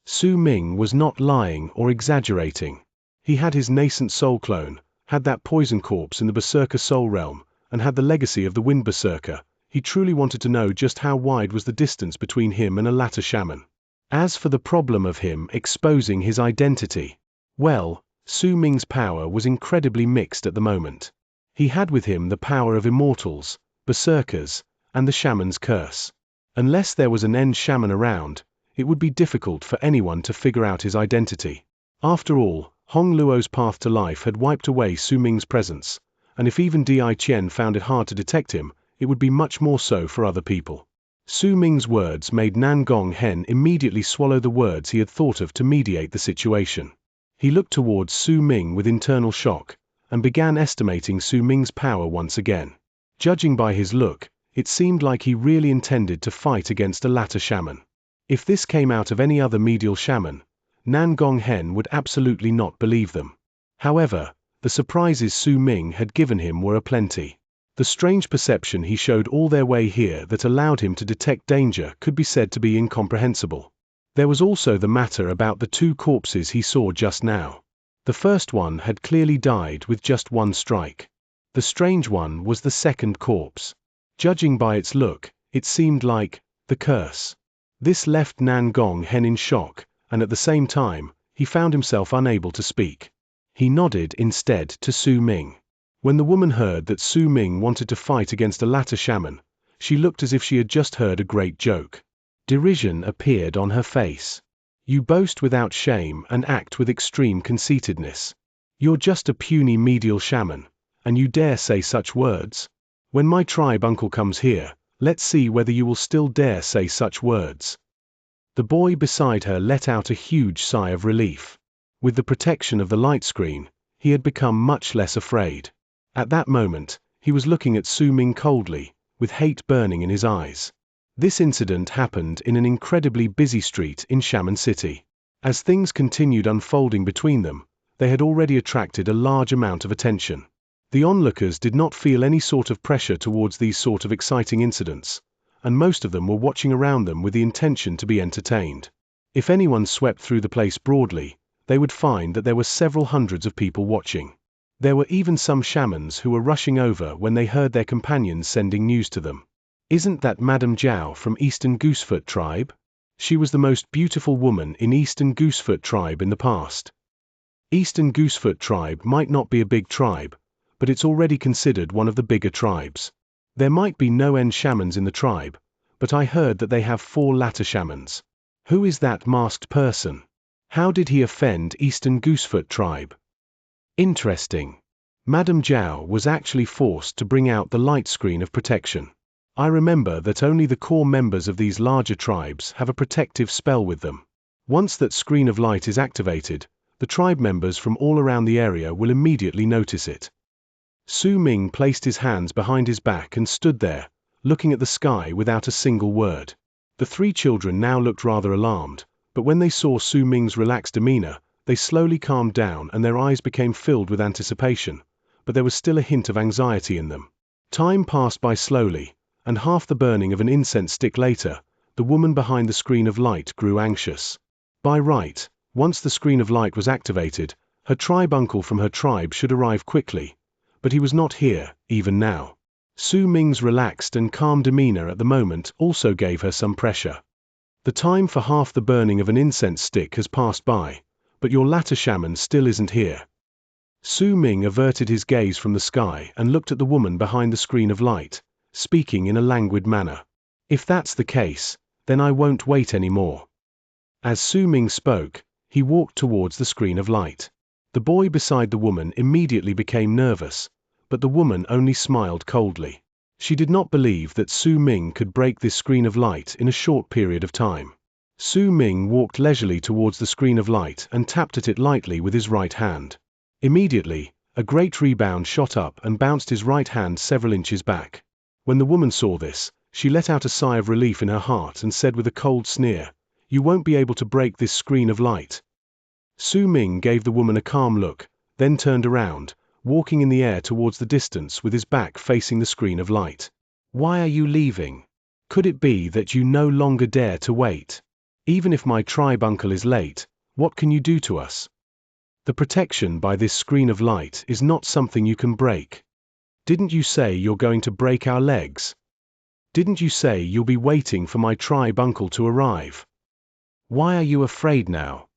A: Su Ming was not lying or exaggerating. He had his nascent soul clone, had that poison corpse in the Berserker soul realm, and had the legacy of the Wind Berserker. He truly wanted to know just how wide was the distance between him and a latter shaman. As for the problem of him exposing his identity, well, Su Ming's power was incredibly mixed at the moment. He had with him the power of immortals, berserkers, and the shaman's curse. Unless there was an end shaman around, it would be difficult for anyone to figure out his identity. After all, Hong Luo's path to life had wiped away Su Ming's presence, and if even Di Qian found it hard to detect him, it would be much more so for other people. Su Ming's words made Nan Gong Hen immediately swallow the words he had thought of to mediate the situation. He looked towards Su Ming with internal shock, and began estimating Su Ming's power once again. Judging by his look, it seemed like he really intended to fight against a latter shaman. If this came out of any other medial shaman, Nan Gong Hen would absolutely not believe them. However, the surprises Su Ming had given him were aplenty. The strange perception he showed all their way here that allowed him to detect danger could be said to be incomprehensible. There was also the matter about the 2 corpses he saw just now. The first one had clearly died with just 1 strike. The strange one was the second corpse. Judging by its look, it seemed like the curse. This left Nan Gong Hen in shock, and at the same time, he found himself unable to speak. He nodded instead to Su Ming. When the woman heard that Su Ming wanted to fight against a latter shaman, she looked as if she had just heard a great joke. Derision appeared on her face. You boast without shame and act with extreme conceitedness. You're just a puny medial shaman, and you dare say such words? When my tribe uncle comes here, let's see whether you will still dare say such words. The boy beside her let out a huge sigh of relief. With the protection of the light screen, he had become much less afraid. At that moment, he was looking at Su Ming coldly, with hate burning in his eyes. This incident happened in an incredibly busy street in Shaman City. As things continued unfolding between them, they had already attracted a large amount of attention. The onlookers did not feel any sort of pressure towards these sort of exciting incidents, and most of them were watching around them with the intention to be entertained. If anyone swept through the place broadly, they would find that there were several hundreds of people watching. There were even some shamans who were rushing over when they heard their companions sending news to them. Isn't that Madame Zhao from Eastern Goosefoot tribe? She was the most beautiful woman in Eastern Goosefoot tribe in the past. Eastern Goosefoot tribe might not be a big tribe, but it's already considered one of the bigger tribes. There might be no N shamans in the tribe, but I heard that they have 4 latter shamans. Who is that masked person? How did he offend Eastern Goosefoot tribe? Interesting. Madame Zhao was actually forced to bring out the light screen of protection. I remember that only the core members of these larger tribes have a protective spell with them. Once that screen of light is activated, the tribe members from all around the area will immediately notice it. Su Ming placed his hands behind his back and stood there, looking at the sky without a single word. The 3 children now looked rather alarmed, but when they saw Su Ming's relaxed demeanor, they slowly calmed down and their eyes became filled with anticipation, but there was still a hint of anxiety in them. Time passed by slowly, and half the burning of an incense stick later, the woman behind the screen of light grew anxious. By right, once the screen of light was activated, her tribe uncle from her tribe should arrive quickly, but he was not here, even now. Su Ming's relaxed and calm demeanor at the moment also gave her some pressure. The time for half the burning of an incense stick has passed by, but your latter shaman still isn't here. Su Ming averted his gaze from the sky and looked at the woman behind the screen of light, speaking in a languid manner. If that's the case, then I won't wait anymore. As Su Ming spoke, he walked towards the screen of light. The boy beside the woman immediately became nervous, but the woman only smiled coldly. She did not believe that Su Ming could break this screen of light in a short period of time. Su Ming walked leisurely towards the screen of light and tapped at it lightly with his right hand. Immediately, a great rebound shot up and bounced his right hand several inches back. When the woman saw this, she let out a sigh of relief in her heart and said with a cold sneer, "You won't be able to break this screen of light." Su Ming gave the woman a calm look, then turned around, walking in the air towards the distance with his back facing the screen of light. "Why are you leaving? Could it be that you no longer dare to wait? Even if my tribe uncle is late, what can you do to us? The protection by this screen of light is not something you can break. Didn't you say you're going to break our legs? Didn't you say you'll be waiting for my tribe uncle to arrive? Why are you afraid now?"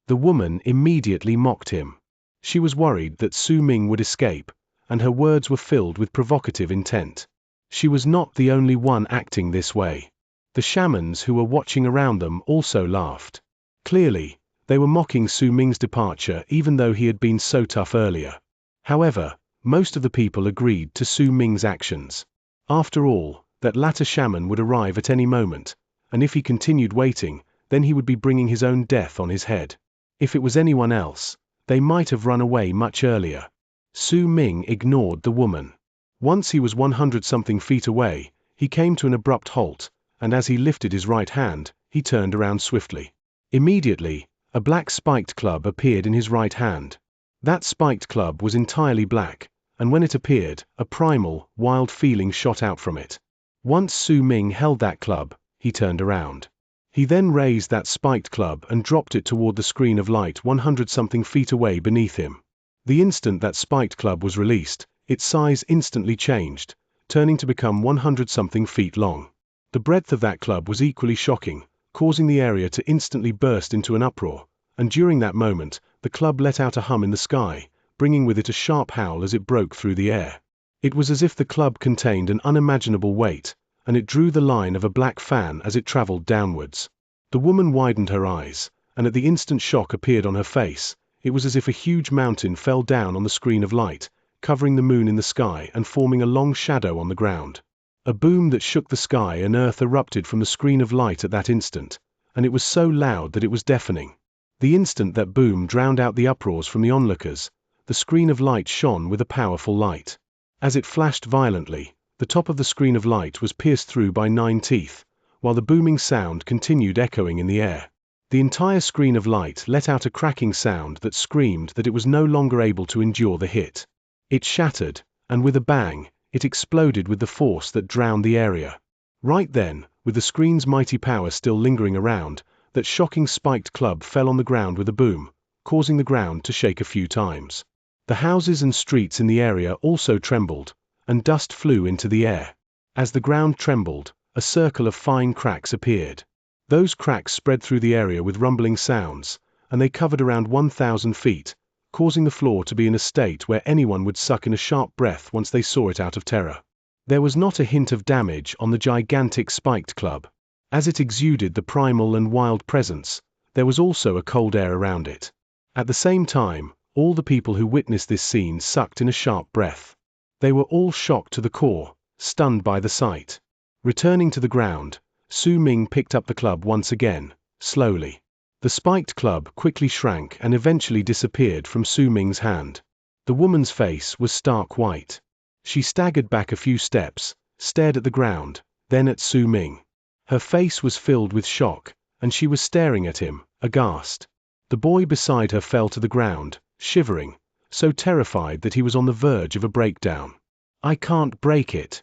A: The woman immediately mocked him. She was worried that Su Ming would escape, and her words were filled with provocative intent. She was not the only one acting this way. The shamans who were watching around them also laughed. Clearly, they were mocking Su Ming's departure even though he had been so tough earlier. However, most of the people agreed to Su Ming's actions. After all, that latter shaman would arrive at any moment, and if he continued waiting, then he would be bringing his own death on his head. If it was anyone else, they might have run away much earlier. Su Ming ignored the woman. Once he was 100-something feet away, he came to an abrupt halt, and as he lifted his right hand, he turned around swiftly. Immediately, a black spiked club appeared in his right hand. That spiked club was entirely black, and when it appeared, a primal, wild feeling shot out from it. Once Su Ming held that club, he turned around. He then raised that spiked club and dropped it toward the screen of light 100-something feet away beneath him. The instant that spiked club was released, its size instantly changed, turning to become 100-something feet long. The breadth of that club was equally shocking, causing the area to instantly burst into an uproar, and during that moment, the club let out a hum in the sky, bringing with it a sharp howl as it broke through the air. It was as if the club contained an unimaginable weight, and it drew the line of a black fan as it traveled downwards. The woman widened her eyes, and at the instant shock appeared on her face, it was as if a huge mountain fell down on the screen of light, covering the moon in the sky and forming a long shadow on the ground. A boom that shook the sky and earth erupted from the screen of light at that instant, and it was so loud that it was deafening. The instant that boom drowned out the uproars from the onlookers, the screen of light shone with a powerful light. As it flashed violently, the top of the screen of light was pierced through by 9 teeth, while the booming sound continued echoing in the air. The entire screen of light let out a cracking sound that screamed that it was no longer able to endure the hit. It shattered, and with a bang, it exploded with the force that drowned the area. Right then, with the screen's mighty power still lingering around, that shocking spiked club fell on the ground with a boom, causing the ground to shake a few times. The houses and streets in the area also trembled, and dust flew into the air. As the ground trembled, a circle of fine cracks appeared. Those cracks spread through the area with rumbling sounds, and they covered around 1,000 feet, causing the floor to be in a state where anyone would suck in a sharp breath once they saw it out of terror. There was not a hint of damage on the gigantic spiked club. As it exuded the primal and wild presence, there was also a cold air around it. At the same time, all the people who witnessed this scene sucked in a sharp breath. They were all shocked to the core, stunned by the sight. Returning to the ground, Su Ming picked up the club once again, slowly. The spiked club quickly shrank and eventually disappeared from Su Ming's hand. The woman's face was stark white. She staggered back a few steps, stared at the ground, then at Su Ming. Her face was filled with shock, and she was staring at him, aghast. The boy beside her fell to the ground, shivering, so terrified that he was on the verge of a breakdown. "I can't break it,"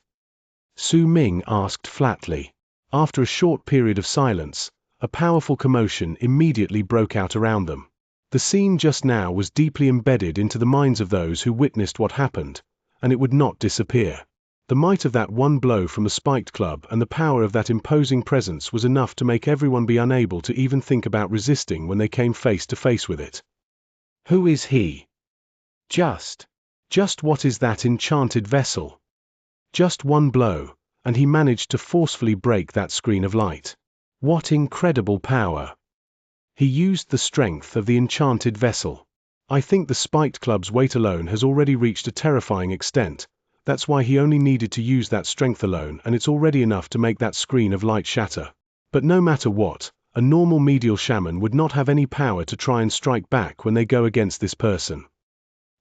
A: Su Ming asked flatly. After a short period of silence, a powerful commotion immediately broke out around them. The scene just now was deeply embedded into the minds of those who witnessed what happened, and it would not disappear. The might of that one blow from the spiked club and the power of that imposing presence was enough to make everyone be unable to even think about resisting when they came face to face with it. Who is he? Just what is that enchanted vessel? Just one blow, and he managed to forcefully break that screen of light. What incredible power! He used the strength of the enchanted vessel. I think the spiked club's weight alone has already reached a terrifying extent. That's why he only needed to use that strength alone, and it's already enough to make that screen of light shatter. But no matter what, a normal medial shaman would not have any power to try and strike back when they go against this person.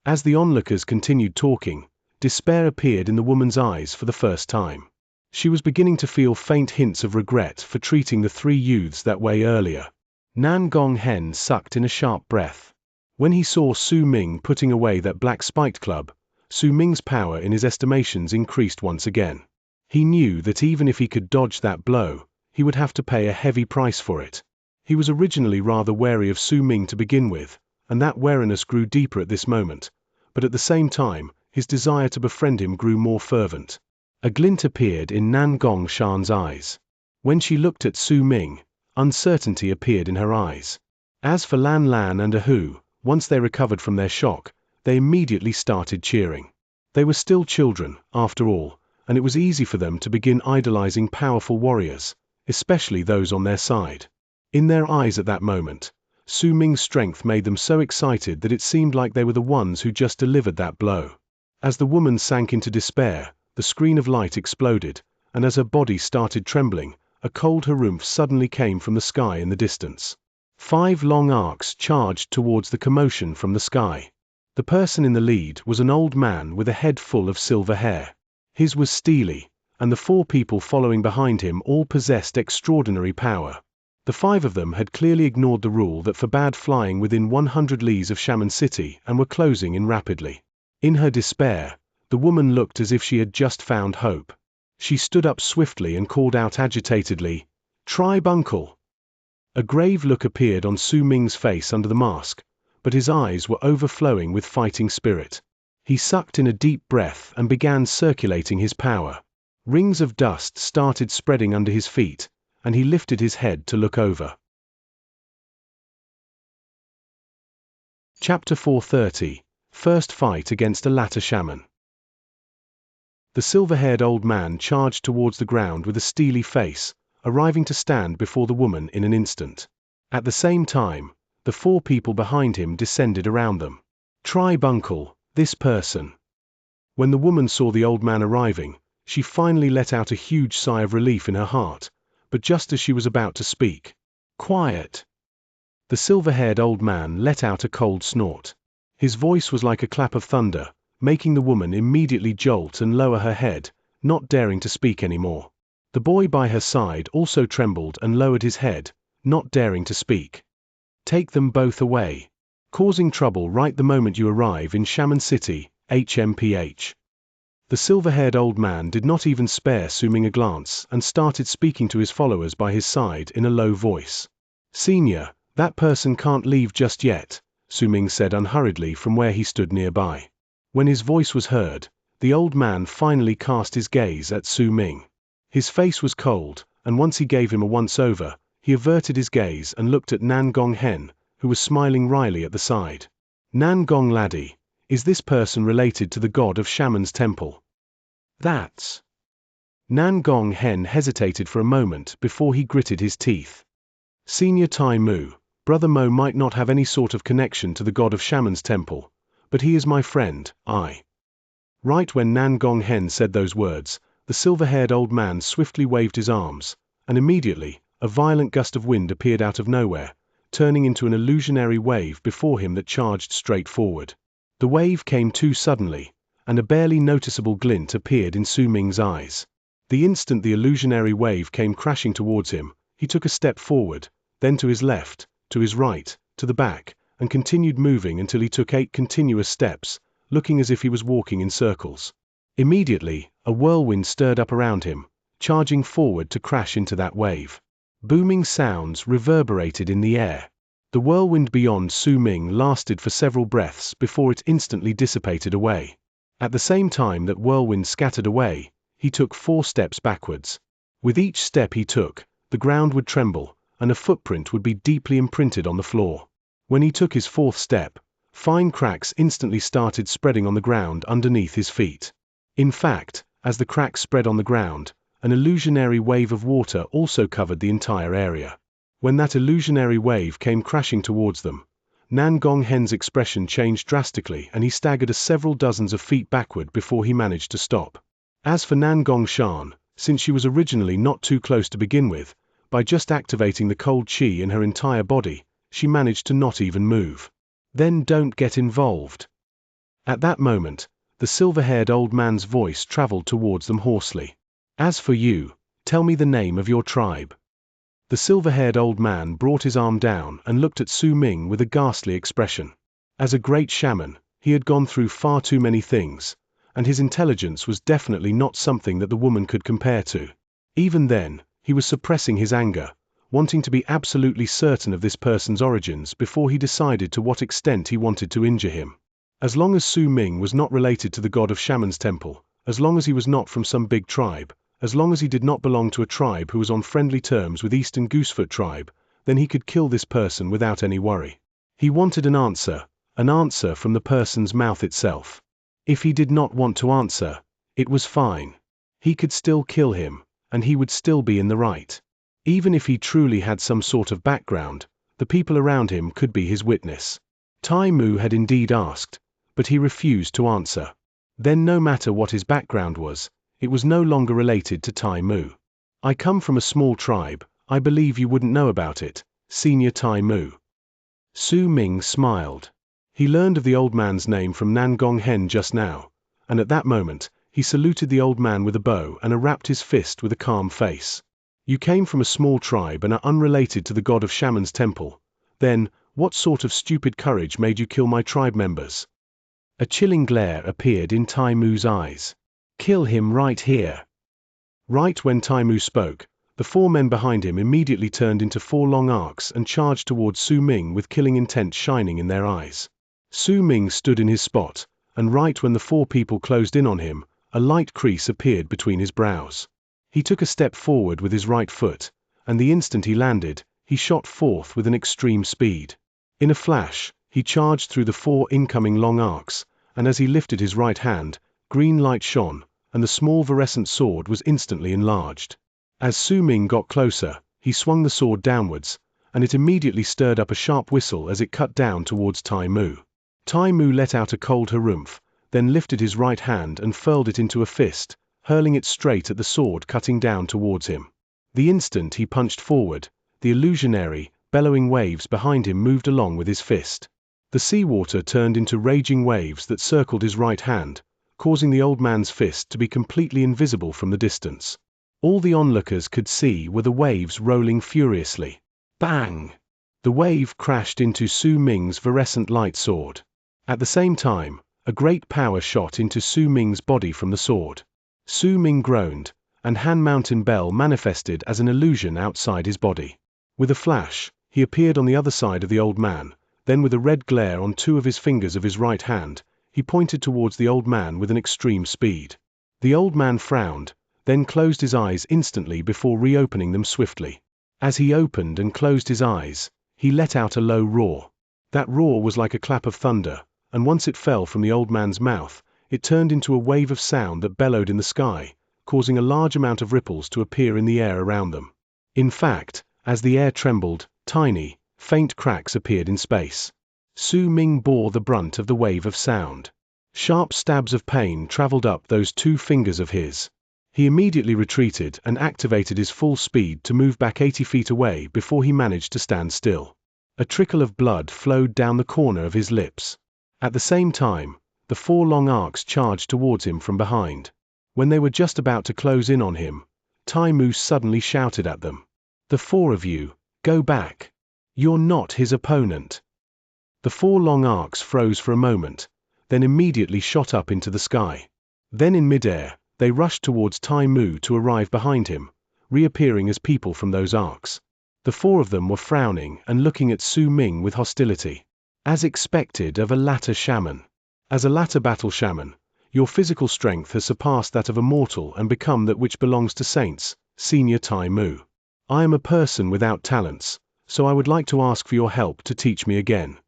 A: As the onlookers continued talking, despair appeared in the woman's eyes for the first time. She was beginning to feel faint hints of regret for treating the three youths that way earlier. Nan Gonghen sucked in a sharp breath. When he saw Su Ming putting away that black spiked club, Su Ming's power in his estimations increased once again. He knew that even if he could dodge that blow, he would have to pay a heavy price for it. He was originally rather wary of Su Ming to begin with, and that wariness grew deeper at this moment, but at the same time, his desire to befriend him grew more fervent. A glint appeared in Nan Gongshan's eyes. When she looked at Su Ming, uncertainty appeared in her eyes. As for Lan Lan and Ahu, once they recovered from their shock, they immediately started cheering. They were still children, after all, and it was easy for them to begin idolizing powerful warriors, especially those on their side. In their eyes at that moment, Su Ming's strength made them so excited that it seemed like they were the ones who just delivered that blow. As the woman sank into despair, the screen of light exploded, and as her body started trembling, a cold harumph suddenly came from the sky in the distance. 5 long arcs charged towards the commotion from the sky. The person in the lead was an old man with a head full of silver hair. His was steely, and the 4 people following behind him all possessed extraordinary power. The 5 of them had clearly ignored the rule that forbade flying within 100 leagues of Shaman City and were closing in rapidly. In her despair, the woman looked as if she had just found hope. She stood up swiftly and called out agitatedly, "Tribe uncle!" A grave look appeared on Su Ming's face under the mask, but his eyes were overflowing with fighting spirit. He sucked in a deep breath and began circulating his power. Rings of dust started spreading under his feet, and he lifted his head to look over. Chapter 430. First Fight Against a Latter Shaman. The silver-haired old man charged towards the ground with a steely face, arriving to stand before the woman in an instant. At the same time, the 4 people behind him descended around them. "Tribe uncle, this person." When the woman saw the old man arriving, she finally let out a huge sigh of relief in her heart, but just as she was about to speak, "Quiet!" the silver-haired old man let out a cold snort. His voice was like a clap of thunder, making the woman immediately jolt and lower her head, not daring to speak anymore. The boy by her side also trembled and lowered his head, not daring to speak. "Take them both away. Causing trouble right the moment you arrive in Shaman City, HMPH. The silver-haired old man did not even spare Su Ming a glance and started speaking to his followers by his side in a low voice. "Senior, that person can't leave just yet," Su Ming said unhurriedly from where he stood nearby. When his voice was heard, the old man finally cast his gaze at Su Ming. His face was cold, and once he gave him a once-over, he averted his gaze and looked at Nan Gonghen, who was smiling wryly at the side. Nan Gong laddie, is this person related to the god of Shaman's temple? That's. Nan Gong Hen hesitated for a moment before he gritted his teeth. Senior Tai Mu, Brother Mo might not have any sort of connection to the god of Shaman's temple, but he is my friend, I. Right when Nan Gong Hen said those words, the silver-haired old man swiftly waved his arms, and immediately, a violent gust of wind appeared out of nowhere, turning into an illusionary wave before him that charged straight forward. The wave came too suddenly, and a barely noticeable glint appeared in Su Ming's eyes. The instant the illusionary wave came crashing towards him, he took a step forward, then to his left, to his right, to the back, and continued moving until he took 8 continuous steps, looking as if he was walking in circles. Immediately, a whirlwind stirred up around him, charging forward to crash into that wave. Booming sounds reverberated in the air. The whirlwind beyond Su Ming lasted for several breaths before it instantly dissipated away. At the same time that whirlwind scattered away, he took 4 steps backwards. With each step he took, the ground would tremble, and a footprint would be deeply imprinted on the floor. When he took his 4th step, fine cracks instantly started spreading on the ground underneath his feet. In fact, as the cracks spread on the ground, an illusionary wave of water also covered the entire area. When that illusionary wave came crashing towards them, Nan Gong Hen's expression changed drastically and he staggered a several dozens of feet backward before he managed to stop. As for Nan Gong Shan, since she was originally not too close to begin with, by just activating the cold qi in her entire body, she managed to not even move. Then don't get involved. At that moment, the silver-haired old man's voice traveled towards them hoarsely. As for you, tell me the name of your tribe. The silver-haired old man brought his arm down and looked at Su Ming with a ghastly expression. As a great shaman, he had gone through far too many things, and his intelligence was definitely not something that the woman could compare to. Even then, he was suppressing his anger, wanting to be absolutely certain of this person's origins before he decided to what extent he wanted to injure him. As long as Su Ming was not related to the god of Shaman's temple, as long as he was not from some big tribe, as long as he did not belong to a tribe who was on friendly terms with Eastern Goosefoot tribe, then he could kill this person without any worry. He wanted an answer from the person's mouth itself. If he did not want to answer, it was fine. He could still kill him, and he would still be in the right. Even if he truly had some sort of background, the people around him could be his witness. Tai Mu had indeed asked, but he refused to answer. Then no matter what his background was, it was no longer related to Tai Mu. I come from a small tribe, I believe you wouldn't know about it, Senior Tai Mu. Su Ming smiled. He learned of the old man's name from Nan Gong Hen just now, and at that moment, he saluted the old man with a bow and rapped his fist with a calm face. You came from a small tribe and are unrelated to the god of Shaman's temple. Then, what sort of stupid courage made you kill my tribe members? A chilling glare appeared in Tai Mu's eyes. Kill him right here. Right when Tai Mu spoke, the 4 men behind him immediately turned into 4 long arcs and charged towards Su Ming with killing intent shining in their eyes. Su Ming stood in his spot, and right when the 4 people closed in on him, a light crease appeared between his brows. He took a step forward with his right foot, and the instant he landed, he shot forth with an extreme speed. In a flash, he charged through the 4 incoming long arcs, and as he lifted his right hand, green light shone, and the small virescent sword was instantly enlarged. As Su Ming got closer, he swung the sword downwards, and it immediately stirred up a sharp whistle as it cut down towards Tai Mu. Tai Mu let out a cold harumph, then lifted his right hand and furled it into a fist, hurling it straight at the sword cutting down towards him. The instant he punched forward, the illusionary, bellowing waves behind him moved along with his fist. The seawater turned into raging waves that circled his right hand, causing the old man's fist to be completely invisible from the distance. All the onlookers could see were the waves rolling furiously. Bang! The wave crashed into Su Ming's virescent light sword. At the same time, a great power shot into Su Ming's body from the sword. Su Ming groaned, and Han Mountain Bell manifested as an illusion outside his body. With a flash, he appeared on the other side of the old man, then with a red glare on 2 of his fingers of his right hand, he pointed towards the old man with an extreme speed. The old man frowned, then closed his eyes instantly before reopening them swiftly. As he opened and closed his eyes, he let out a low roar. That roar was like a clap of thunder, and once it fell from the old man's mouth, it turned into a wave of sound that bellowed in the sky, causing a large amount of ripples to appear in the air around them. In fact, as the air trembled, tiny, faint cracks appeared in space. Su Ming bore the brunt of the wave of sound. Sharp stabs of pain traveled up those 2 fingers of his. He immediately retreated and activated his full speed to move back 80 feet away before he managed to stand still. A trickle of blood flowed down the corner of his lips. At the same time, the 4 long arcs charged towards him from behind. When they were just about to close in on him, Tai Mu suddenly shouted at them. "The 4 of you, go back. You're not his opponent." The 4 long arcs froze for a moment, then immediately shot up into the sky. Then in midair, they rushed towards Tai Mu to arrive behind him, reappearing as people from those arcs. The 4 of them were frowning and looking at Su Ming with hostility. As expected of a latter shaman. As a latter battle shaman, your physical strength has surpassed that of a mortal and become that which belongs to saints, Senior Tai Mu. I am a person without talents, so I would like to ask for your help to teach me again.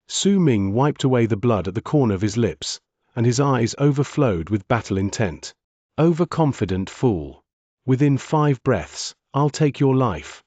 A: Su Ming wiped away the blood at the corner of his lips, and his eyes overflowed with battle intent. Overconfident fool. Within 5 breaths, I'll take your life.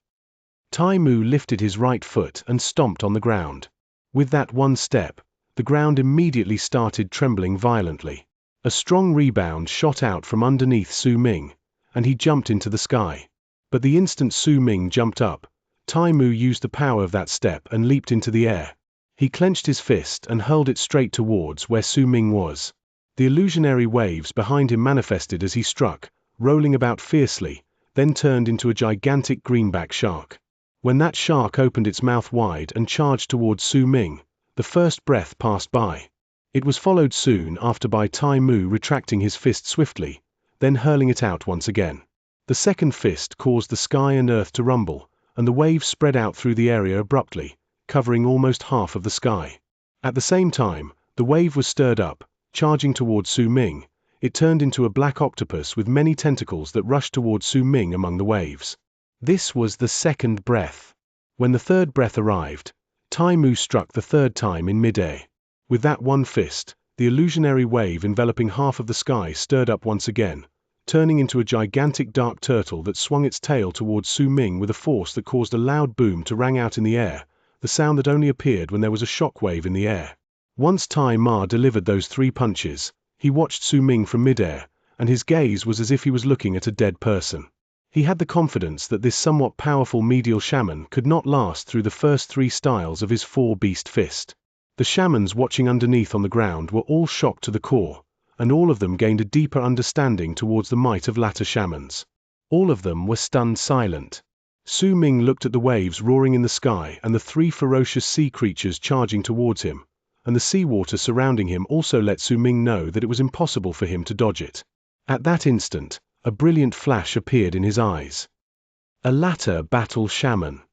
A: Tai Mu lifted his right foot and stomped on the ground. With that one step, the ground immediately started trembling violently. A strong rebound shot out from underneath Su Ming, and he jumped into the sky. But the instant Su Ming jumped up, Tai Mu used the power of that step and leaped into the air. He clenched his fist and hurled it straight towards where Su Ming was. The illusionary waves behind him manifested as he struck, rolling about fiercely, then turned into a gigantic greenback shark. When that shark opened its mouth wide and charged towards Su Ming, the first breath passed by. It was followed soon after by Tai Mu retracting his fist swiftly, then hurling it out once again. The second fist caused the sky and earth to rumble, and the waves spread out through the area abruptly, covering almost half of the sky. At the same time, the wave was stirred up, charging towards Su Ming. It turned into a black octopus with many tentacles that rushed towards Su Ming among the waves. This was the second breath. When the third breath arrived, Tai Mu struck the 3rd time in midair. With that one fist, the illusionary wave enveloping half of the sky stirred up once again, turning into a gigantic dark turtle that swung its tail towards Su Ming with a force that caused a loud boom to ring out in the air, the sound that only appeared when there was a shock wave in the air. Once Tai Ma delivered those 3 punches, he watched Su Ming from midair, and his gaze was as if he was looking at a dead person. He had the confidence that this somewhat powerful medial shaman could not last through the first 3 styles of his 4-beast fist. The shamans watching underneath on the ground were all shocked to the core, and all of them gained a deeper understanding towards the might of latter shamans. All of them were stunned silent. Su Ming looked at the waves roaring in the sky and the 3 ferocious sea creatures charging towards him, and the seawater surrounding him also let Su Ming know that it was impossible for him to dodge it. At that instant, a brilliant flash appeared in his eyes. A latter battle shaman.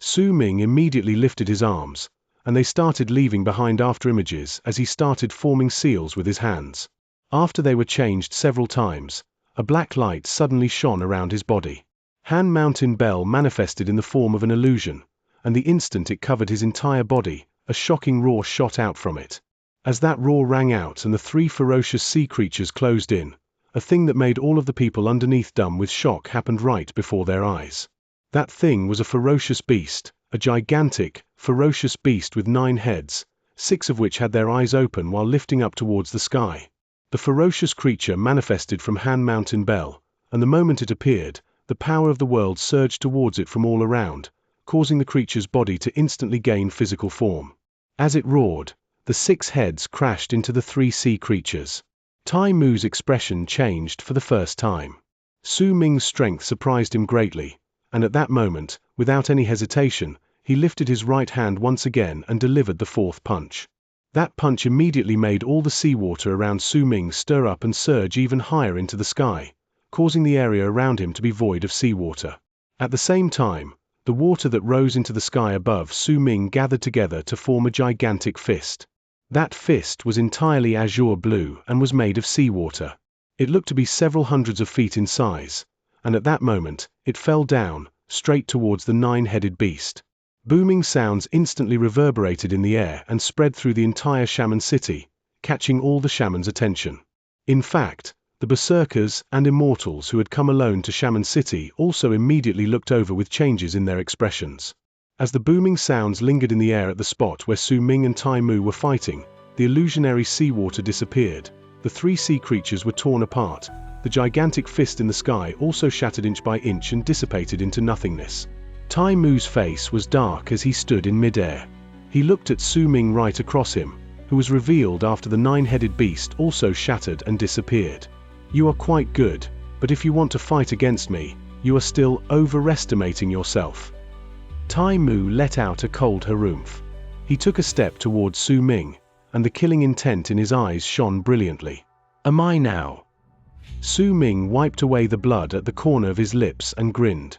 A: Su Ming immediately lifted his arms, and they started leaving behind afterimages as he started forming seals with his hands. After they were changed several times, a black light suddenly shone around his body. Han Mountain Bell manifested in the form of an illusion, and the instant it covered his entire body, a shocking roar shot out from it. As that roar rang out and the 3 ferocious sea creatures closed in, a thing that made all of the people underneath dumb with shock happened right before their eyes. That thing was a ferocious beast, a gigantic, ferocious beast with 9 heads, 6 of which had their eyes open while lifting up towards the sky. The ferocious creature manifested from Han Mountain Bell, and the moment it appeared, the power of the world surged towards it from all around, causing the creature's body to instantly gain physical form. As it roared, the 6 heads crashed into the 3 sea creatures. Tai Mu's expression changed for the first time. Su Ming's strength surprised him greatly, and at that moment, without any hesitation, he lifted his right hand once again and delivered the 4th punch. That punch immediately made all the seawater around Su Ming stir up and surge even higher into the sky, causing the area around him to be void of seawater. At the same time, the water that rose into the sky above Su Ming gathered together to form a gigantic fist. That fist was entirely azure blue and was made of seawater. It looked to be several hundreds of feet in size, and at that moment, it fell down, straight towards the 9-headed beast. Booming sounds instantly reverberated in the air and spread through the entire shaman city, catching all the shamans' attention. In fact, the berserkers and immortals who had come alone to Shaman City also immediately looked over with changes in their expressions. As the booming sounds lingered in the air at the spot where Su Ming and Tai Mu were fighting, the illusionary seawater disappeared, the three sea creatures were torn apart, the gigantic fist in the sky also shattered inch by inch and dissipated into nothingness. Tai Mu's face was dark as he stood in midair. He looked at Su Ming right across him, who was revealed after the nine-headed beast also shattered and disappeared. You are quite good, but if you want to fight against me, you are still overestimating yourself. Tai Mu let out a cold harumph. He took a step towards Su Ming, and the killing intent in his eyes shone brilliantly. Am I now? Su Ming wiped away the blood at the corner of his lips and grinned.